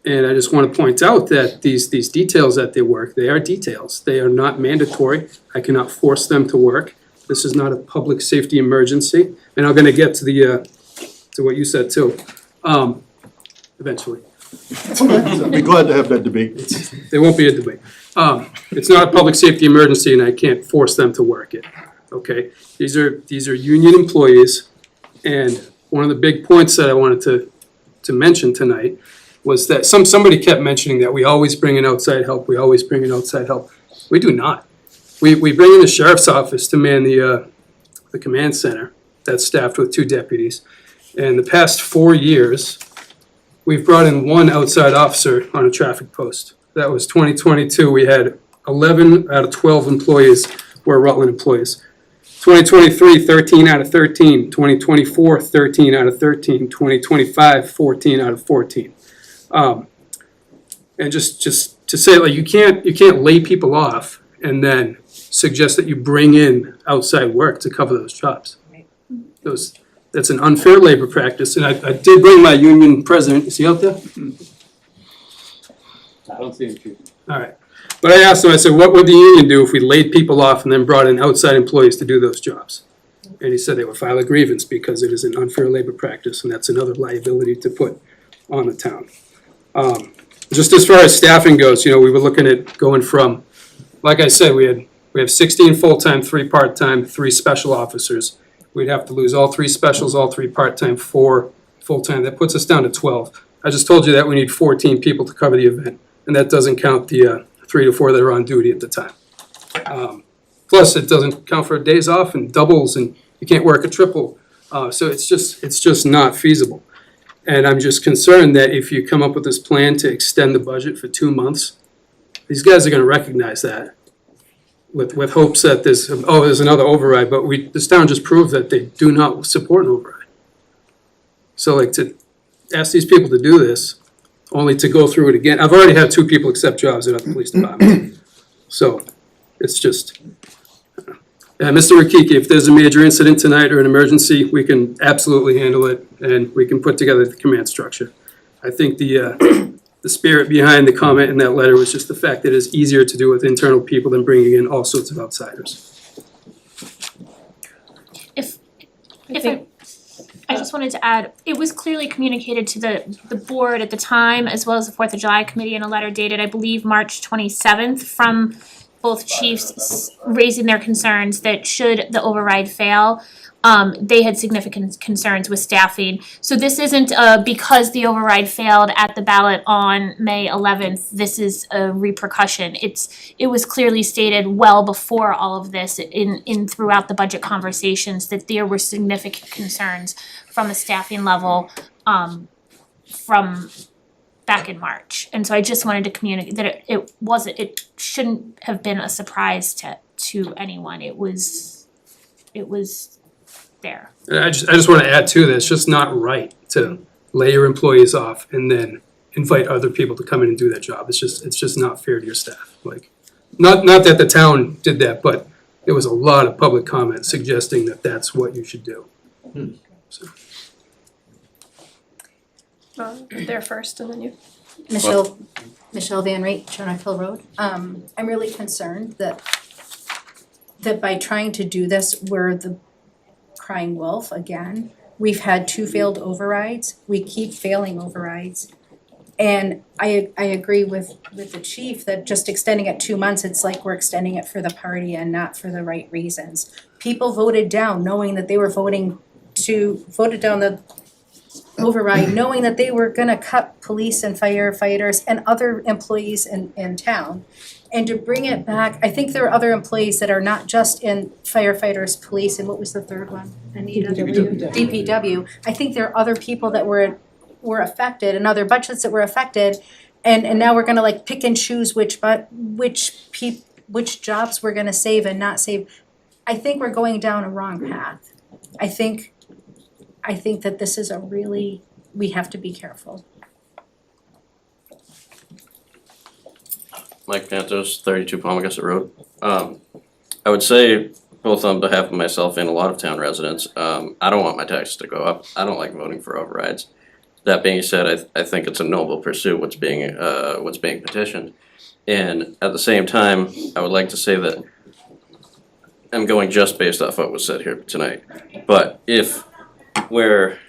And I just wanna point out that these details that they work, they are details. They are not mandatory. I cannot force them to work. This is not a public safety emergency, and I'm gonna get to the, to what you said too, eventually. I'd be glad to have that debate. There won't be a debate. It's not a public safety emergency and I can't force them to work it, okay? These are union employees, and one of the big points that I wanted to mention tonight was that somebody kept mentioning that we always bring in outside help, we always bring in outside help. We do not. We bring in the sheriff's office to man the command center that's staffed with 2 deputies. And the past 4 years, we've brought in 1 outside officer on a traffic post. That was 2022, we had 11 out of 12 employees were Rutland employees. 2023, 13 out of 13. 2024, 13 out of 13. 2025, 14 out of 14. And just to say, like, you can't lay people off and then suggest that you bring in outside work to cover those jobs. That's an unfair labor practice, and I did bring my union president, is he out there? I don't see him. All right, but I asked him, I said, what would the union do if we laid people off and then brought in outside employees to do those jobs? And he said they would file a grievance because it is an unfair labor practice, and that's another liability to put on the town. Just as far as staffing goes, we were looking at going from, like I said, we have 16 full-time, 3 part-time, 3 special officers. We'd have to lose all 3 specials, all 3 part-time, 4 full-time. That puts us down to 12. I just told you that we need 14 people to cover the event, and that doesn't count the 3 to 4 that are on duty at the time. Plus, it doesn't count for days off and doubles, and you can't work a triple. So it's just not feasible. And I'm just concerned that if you come up with this plan to extend the budget for 2 months, these guys are gonna recognize that with hopes that there's another override, but this town just proved that they do not support an override. So like, to ask these people to do this, only to go through it again. I've already had 2 people accept jobs at other police departments. So it's just, Mr. Rakiki, if there's a major incident tonight or an emergency, we can absolutely handle it, and we can put together the command structure. I think the spirit behind the comment in that letter was just the fact that it's easier to do with internal people than bringing in all sorts of outsiders. I just wanted to add, it was clearly communicated to the board at the time, as well as the 4th of July committee, in a letter dated, I believe, March 27th, from both chiefs raising their concerns that should the override fail, they had significant concerns with staffing. So this isn't because the override failed at the ballot on May 11th, this is a repercussion. It was clearly stated well before all of this in throughout the budget conversations that there were significant concerns from a staffing level from back in March. And so I just wanted to communicate that it shouldn't have been a surprise to anyone. It was there. And I just want to add too that it's just not right to lay your employees off and then invite other people to come in and do that job. It's just not fair to your staff. Like, not that the town did that, but there was a lot of public comment suggesting that that's what you should do. So. There first, and then you. Michelle Van Rate, Charnock Hill Road. I'm really concerned that by trying to do this, we're the crying wolf again. We've had 2 failed overrides. We keep failing overrides. And I agree with the chief that just extending it 2 months, it's like we're extending it for the party and not for the right reasons. people voted down, knowing that they were voted down the override, knowing that they were gonna cut police and firefighters and other employees in town. And to bring it back, I think there are other employees that are not just in firefighters, police, and what was the third one? Anita? DPW. I think there are other people that were affected and other budgets that were affected. And now we're gonna like pick and choose which jobs we're gonna save and not save. I think we're going down a wrong path. I think that this is we have to be careful. Mike Pantos, 32 Palmagussit Road. I would say, both on behalf of myself and a lot of town residents, I don't want my taxes to go up. I don't like voting for overrides. That being said, I think it's a noble pursuit what's being petitioned. And at the same time, I would like to say that I'm going just based off what was said here tonight. But if we're,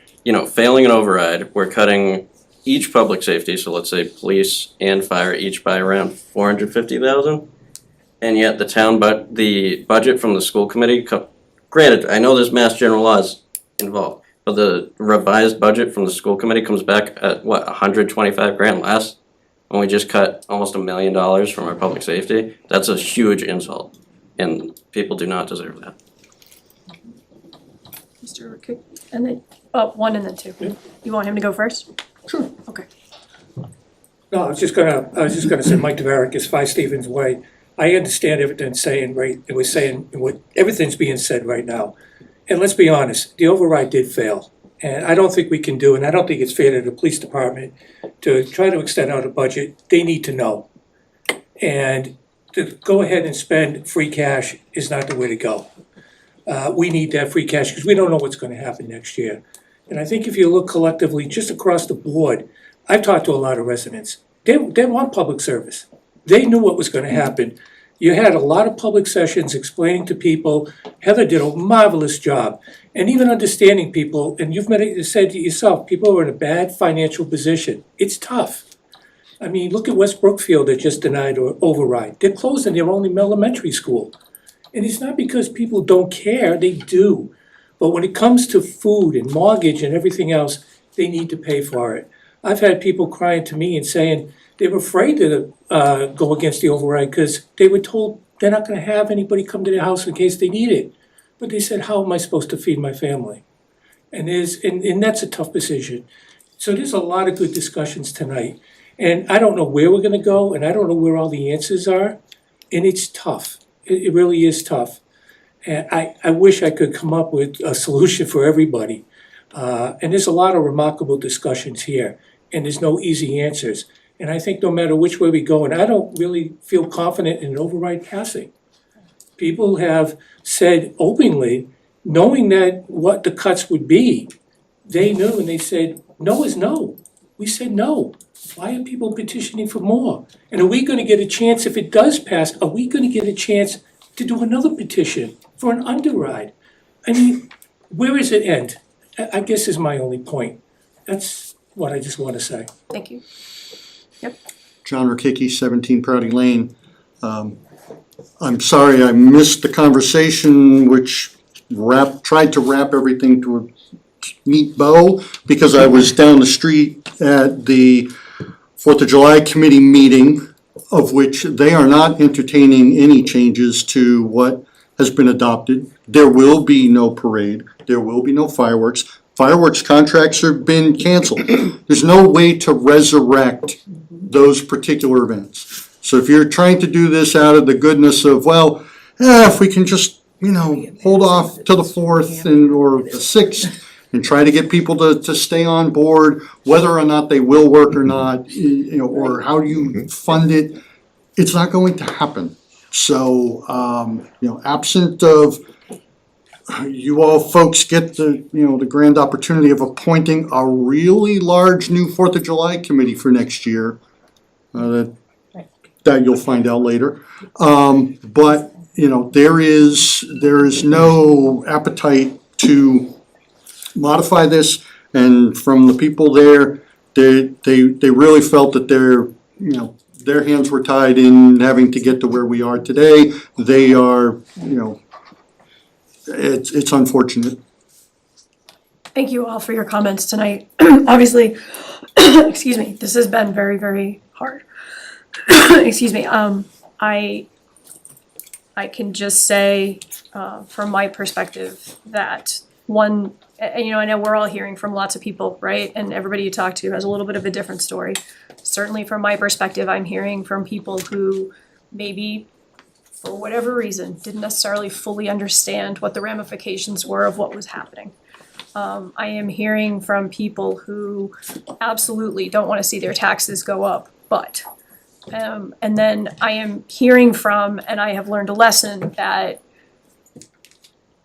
failing an override, we're cutting each public safety, so let's say police and fire each by around $450,000. And yet the budget from the school committee, granted, I know there's mass general laws involved, but the revised budget from the school committee comes back at what, $125,000 less? And we just cut almost $1 million from our public safety. That's a huge insult, and people do not deserve that. Mr. Kick, and then, one and then two. You want him to go first? Sure. Okay. No, I was just gonna say Mike Deverick is 5 Stevens Way. I understand everything everything's being said right now. And let's be honest, the override did fail. And I don't think we can do, and I don't think it's fair to the police department to try to extend out a budget. They need to know. And to go ahead and spend free cash is not the way to go. We need that free cash because we don't know what's gonna happen next year. And I think if you look collectively, just across the board, I've talked to a lot of residents. They want public service. They knew what was gonna happen. You had a lot of public sessions explaining to people. Heather did a marvelous job. And even understanding people, and you've said to yourself, people are in a bad financial position. It's tough. I mean, look at West Brookfield that just denied or override. They're closing their only elementary school. And it's not because people don't care, they do. But when it comes to food and mortgage and everything else, they need to pay for it. I've had people crying to me and saying they were afraid to go against the override because they were told they're not gonna have anybody come to their house in case they need it. But they said, how am I supposed to feed my family? And that's a tough decision. So there's a lot of good discussions tonight. And I don't know where we're gonna go, and I don't know where all the answers are, and it's tough. It really is tough. And I wish I could come up with a solution for everybody. And there's a lot of remarkable discussions here, and there's no easy answers. And I think no matter which way we go, and I don't really feel confident in an override passing. People have said openly, knowing that what the cuts would be, they knew and they said, no is no. We said no. Why are people petitioning for more? And are we gonna get a chance, if it does pass, are we gonna get a chance to do another petition for an underride? I mean, where does it end? I guess is my only point. That's what I just wanna say. Thank you. John Rokicki, 17 Prouty Lane. I'm sorry I missed the conversation which tried to wrap everything to a neat bow because I was down the street at the 4th of July committee meeting, of which they are not entertaining any changes to what has been adopted. There will be no parade. There will be no fireworks. Fireworks contracts have been canceled. There's no way to resurrect those particular events. So if you're trying to do this out of the goodness of, if we can just, hold off till the 4th or the 6th and try to get people to stay on board, whether or not they will work or not, or how do you fund it, it's not going to happen. So, absent of you all folks get the grand opportunity of appointing a really large new 4th of July committee for next year, that you'll find out later. But, there is no appetite to modify this, and from the people there, they really felt that their hands were tied in having to get to where we are today. They are, it's unfortunate. Thank you all for your comments tonight. Obviously, excuse me, this has been very, very hard. Excuse me, I can just say, from my perspective, that one, and I know we're all hearing from lots of people, right? And everybody you talk to has a little bit of a different story. Certainly from my perspective, I'm hearing from people who maybe, for whatever reason, didn't necessarily fully understand what the ramifications were of what was happening. I am hearing from people who absolutely don't want to see their taxes go up, but. And then I am hearing from, and I have learned a lesson, that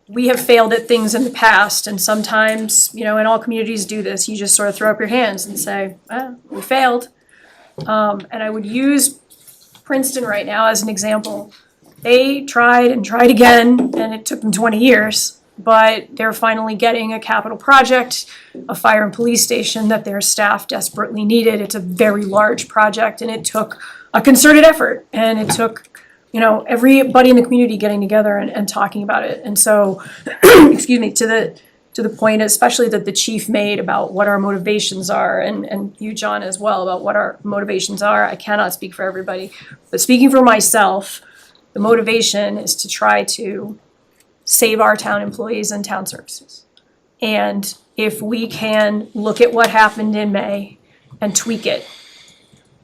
we have failed at things in the past, and sometimes, and all communities do this, you just sort of throw up your hands and say, we failed. And I would use Princeton right now as an example. They tried and tried again, and it took them 20 years. But they're finally getting a capital project, a fire and police station that their staff desperately needed. It's a very large project, and it took a concerted effort, and it took, everybody in the community getting together and talking about it. And so, excuse me, to the point especially that the chief made about what our motivations are, and you, John, as well, about what our motivations are. I cannot speak for everybody, but speaking for myself, the motivation is to try to save our town employees and town services. And if we can look at what happened in May and tweak it,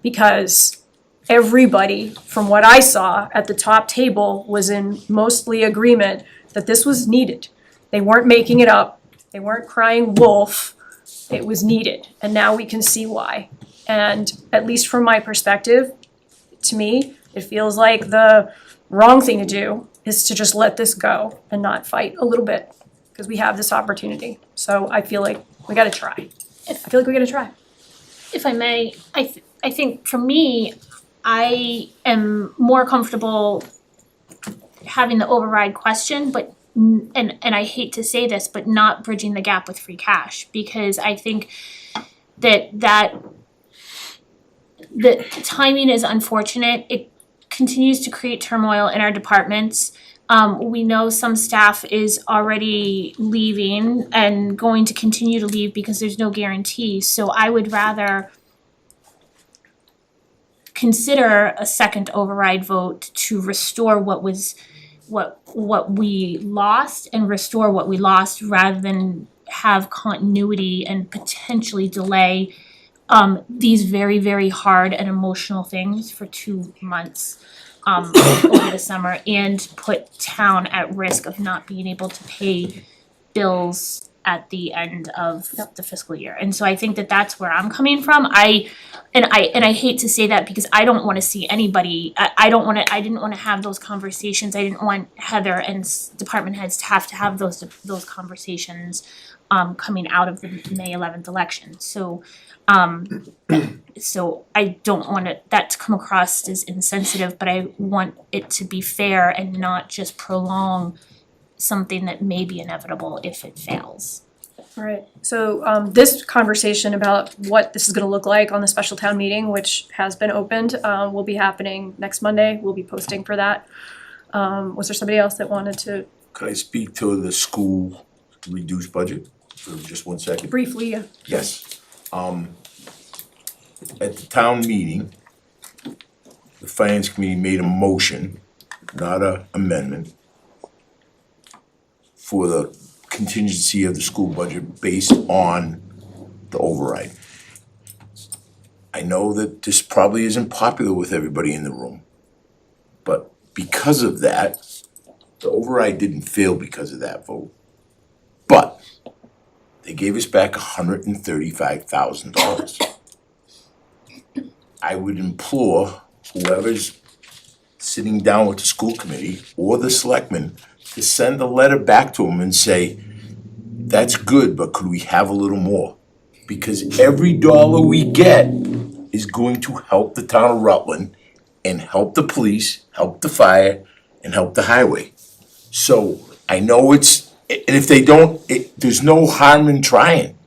because everybody, from what I saw at the top table, was in mostly agreement that this was needed. They weren't making it up. They weren't crying wolf. It was needed. And now we can see why. And at least from my perspective, to me, it feels like the wrong thing to do is to just let this go and not fight a little bit, because we have this opportunity. So I feel like we gotta try. If I may, I think for me, I am more comfortable having the override question, but and I hate to say this, but not bridging the gap with free cash, because I think that the timing is unfortunate. It continues to create turmoil in our departments. We know some staff is already leaving and going to continue to leave because there's no guarantee. So I would rather consider a second override vote to restore what we lost and restore what we lost, rather than have continuity and potentially delay these very, very hard and emotional things for 2 months over the summer, and put town at risk of not being able to pay bills at the end of the fiscal year. And so I think that that's where I'm coming from. I hate to say that, because I don't want to see anybody, I didn't want to have those conversations. I didn't want Heather and department heads to have those conversations coming out of the May 11th election. So so I don't want that to come across as insensitive, but I want it to be fair and not just prolong something that may be inevitable if it fails. All right, so this conversation about what this is gonna look like on the special town meeting, which has been opened, will be happening next Monday. We'll be posting for that. Was there somebody else that wanted to? Could I speak to the school reduced budget for just 1 second? Briefly, yeah. Yes. At the town meeting, the finance committee made a motion, not a amendment, for the contingency of the school budget based on the override. I know that this probably isn't popular with everybody in the room, but because of that, the override didn't fail because of that vote. But they gave us back $135,000. I would implore whoever's sitting down with the school committee or the selectmen to send a letter back to them and say, that's good, but could we have a little more? Because every dollar we get is going to help the town of Rutland and help the police, help the fire, and help the highway. So I know and if they don't, there's no harm in trying.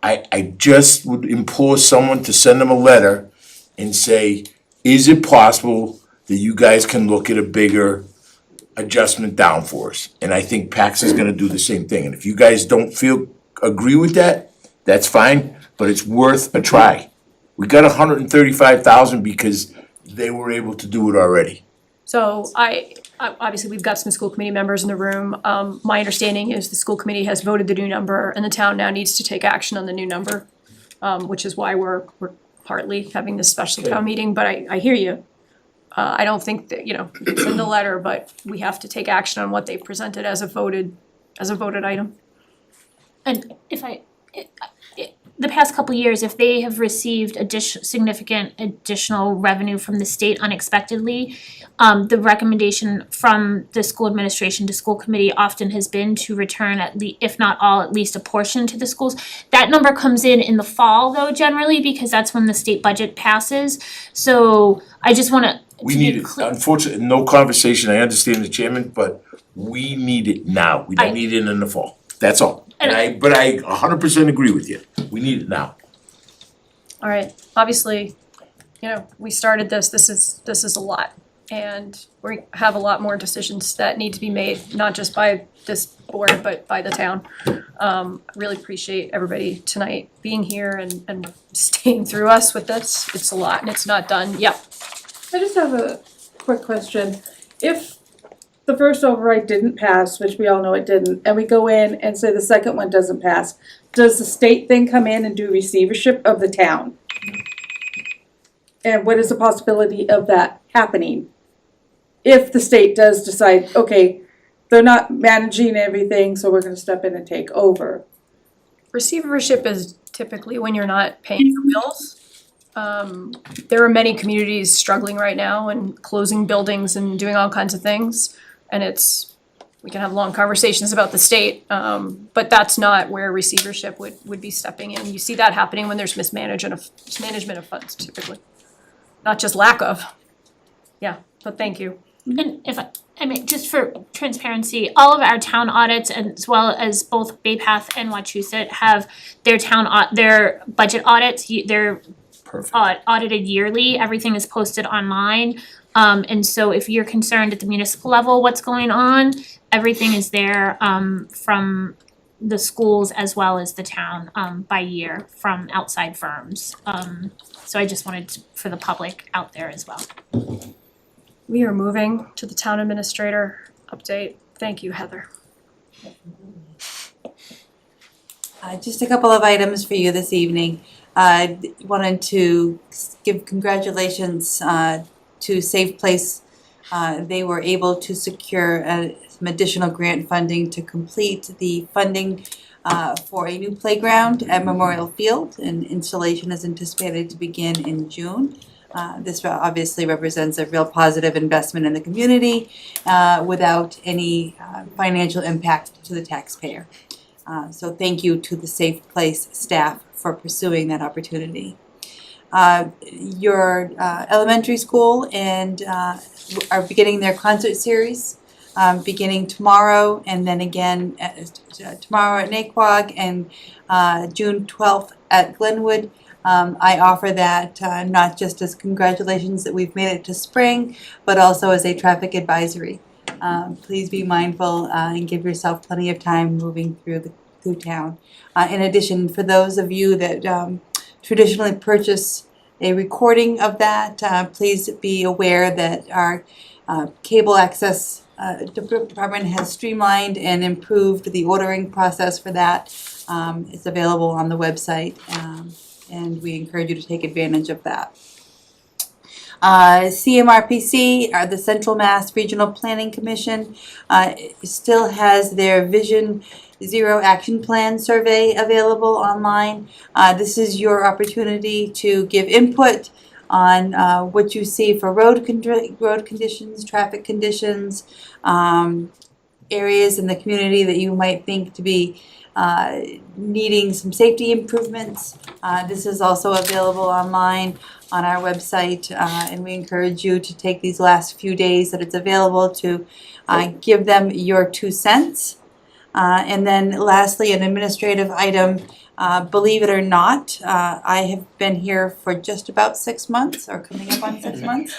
I just would implore someone to send them a letter and say, is it possible that you guys can look at a bigger adjustment down for us. And I think PAX is gonna do the same thing. And if you guys don't agree with that, that's fine, but it's worth a try. We got 135,000 because they were able to do it already. So obviously, we've got some school committee members in the room. My understanding is the school committee has voted the new number and the town now needs to take action on the new number, which is why we're partly having this special town meeting, but I hear you. I don't think that, it's in the letter, but we have to take action on what they presented as a voted item. And the past couple years, if they have received significant additional revenue from the state unexpectedly, the recommendation from the school administration to school committee often has been to return if not all, at least a portion to the schools. That number comes in the fall though, generally, because that's when the state budget passes. So I just wanna We need it, unfortunately, no conversation, I understand the chairman, but we need it now. We don't need it in the fall. That's all. But I 100% agree with you. We need it now. All right, obviously, we started this is a lot. And we have a lot more decisions that need to be made, not just by this board, but by the town. Really appreciate everybody tonight being here and staying through us with this. It's a lot and it's not done. Yep. I just have a quick question. If the first override didn't pass, which we all know it didn't, and we go in and say the second one doesn't pass, does the state then come in and do receivership of the town? And what is the possibility of that happening? If the state does decide, okay, they're not managing everything, so we're gonna step in and take over. Receivership is typically when you're not paying your bills. There are many communities struggling right now and closing buildings and doing all kinds of things. And we can have long conversations about the state, but that's not where receivership would be stepping in. You see that happening when there's mismanagement of funds typically, not just lack of. Yeah, but thank you. And just for transparency, all of our town audits, as well as both Bay Path and Wachusett, have their budget audits. They're audited yearly. Everything is posted online. And so if you're concerned at the municipal level what's going on, everything is there from the schools as well as the town by year from outside firms. So I just wanted for the public out there as well. We are moving to the town administrator update. Thank you, Heather. Just a couple of items for you this evening. I wanted to give congratulations to Safe Place. They were able to secure some additional grant funding to complete the funding for a new playground at Memorial Field, and installation is anticipated to begin in June. This obviously represents a real positive investment in the community without any financial impact to the taxpayer. So thank you to the Safe Place staff for pursuing that opportunity. Your elementary school and are beginning their concert series beginning tomorrow, and then again tomorrow at Naquag and June 12th at Glenwood. I offer that not just as congratulations that we've made it to spring, but also as a traffic advisory. Please be mindful and give yourself plenty of time moving through town. In addition, for those of you that traditionally purchase a recording of that, please be aware that our cable access department has streamlined and improved the ordering process for that. It's available on the website. And we encourage you to take advantage of that. CMRPC, the Central Mass Regional Planning Commission, still has their Vision Zero Action Plan survey available online. This is your opportunity to give input on what you see for road conditions, traffic conditions, areas in the community that you might think to be needing some safety improvements. This is also available online on our website, and we encourage you to take these last few days that it's available to give them your 2 cents. And then lastly, an administrative item. Believe it or not, I have been here for just about 6 months, or coming up on 6 months.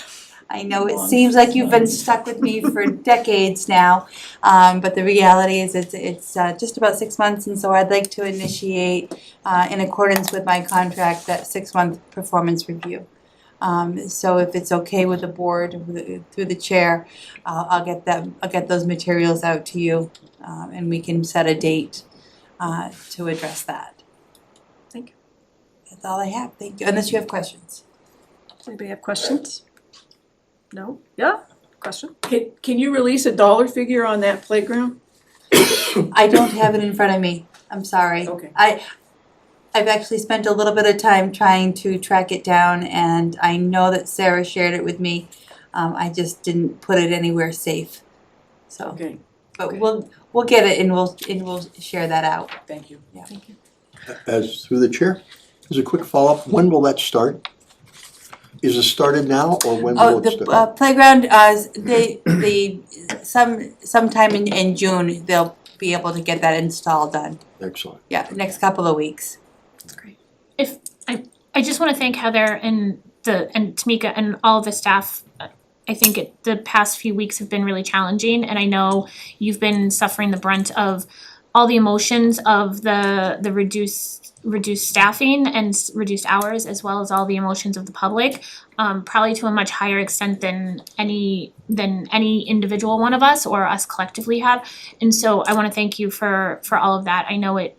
I know it seems like you've been stuck with me for decades now, but the reality is it's just about 6 months, and so I'd like to initiate, in accordance with my contract, that 6-month performance review. So if it's okay with the board, through the chair, I'll get those materials out to you, and we can set a date to address that. Thank you. That's all I have, thank you, unless you have questions. Does anybody have questions? No? Yeah? Question? Can you release a dollar figure on that playground? I don't have it in front of me, I'm sorry. Okay. I've actually spent a little bit of time trying to track it down, and I know that Sarah shared it with me. I just didn't put it anywhere safe, so. Okay, But we'll get it and we'll share that out. thank you. Yeah. Thank you. As through the chair, as a quick follow-up, when will that start? Is it started now or when Oh, will it start? the playground, sometime in June, they'll be able to get that install done. Excellent. Yeah, next couple of weeks. That's great. If, I just wanna thank Heather and Tamika and all the staff. I think the past few weeks have been really challenging, and I know you've been suffering the brunt of all the emotions of the reduced staffing and reduced hours, as well as all the emotions of the public, probably to a much higher extent than any individual one of us or us collectively have. And so I wanna thank you for all of that. I know it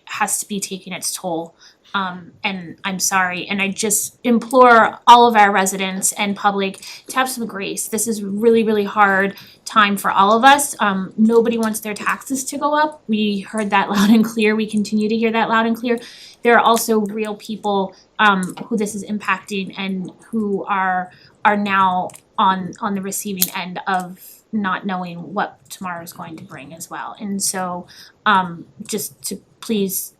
has to be taking its toll. And I'm sorry, and I just implore all of our residents and public to have some grace. This is really, really hard time for all of us. Nobody wants their taxes to go up. We heard that loud and clear. We continue to hear that loud and clear. There are also real people who this is impacting and who are now on the receiving end of not knowing what tomorrow is going to bring as well. And so just to please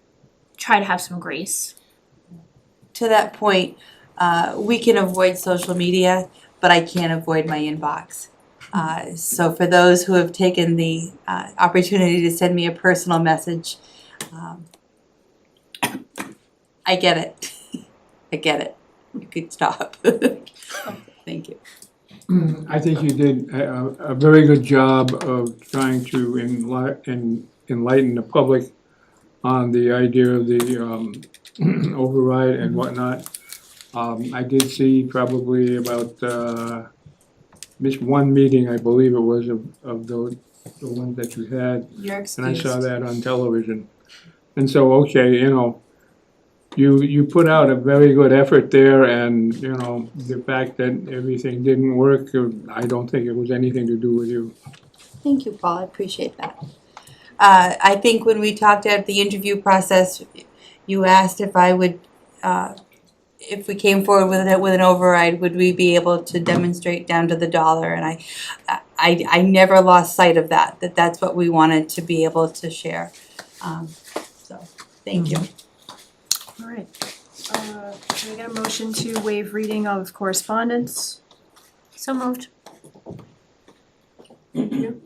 try to have some grace. To that point, we can avoid social media, but I can't avoid my inbox. So for those who have taken the opportunity to send me a personal message, I get it. I get it. You could stop. Thank you. I think you did a very good job of trying to enlighten the public on the idea of the override and whatnot. I did see probably about missed one meeting, I believe it was, of the one that you had. You're And I saw excused. that on television. And so, okay, you put out a very good effort there, and, the fact that everything didn't work, I don't think it was anything to do with you. Thank you, Paul, I appreciate that. I think when we talked at the interview process, you asked if I would, if we came forward with an override, would we be able to demonstrate down to the dollar? And I never lost sight of that's what we wanted to be able to share. So, thank you. All right. Can we get a motion to waive reading of correspondence? So moved.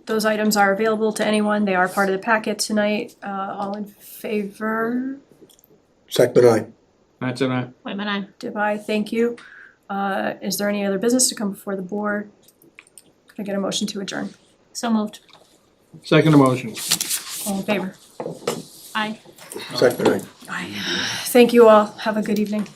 Those items are available to anyone. They are part of the packet tonight. All in favor? Second, aye. That's an aye. Wait a minute. Divide, thank you. Is there any other business to come before the board? Can I get a motion to adjourn? So moved. Second motion. All in favor? Aye. Second, aye. Thank you all. Have a good evening.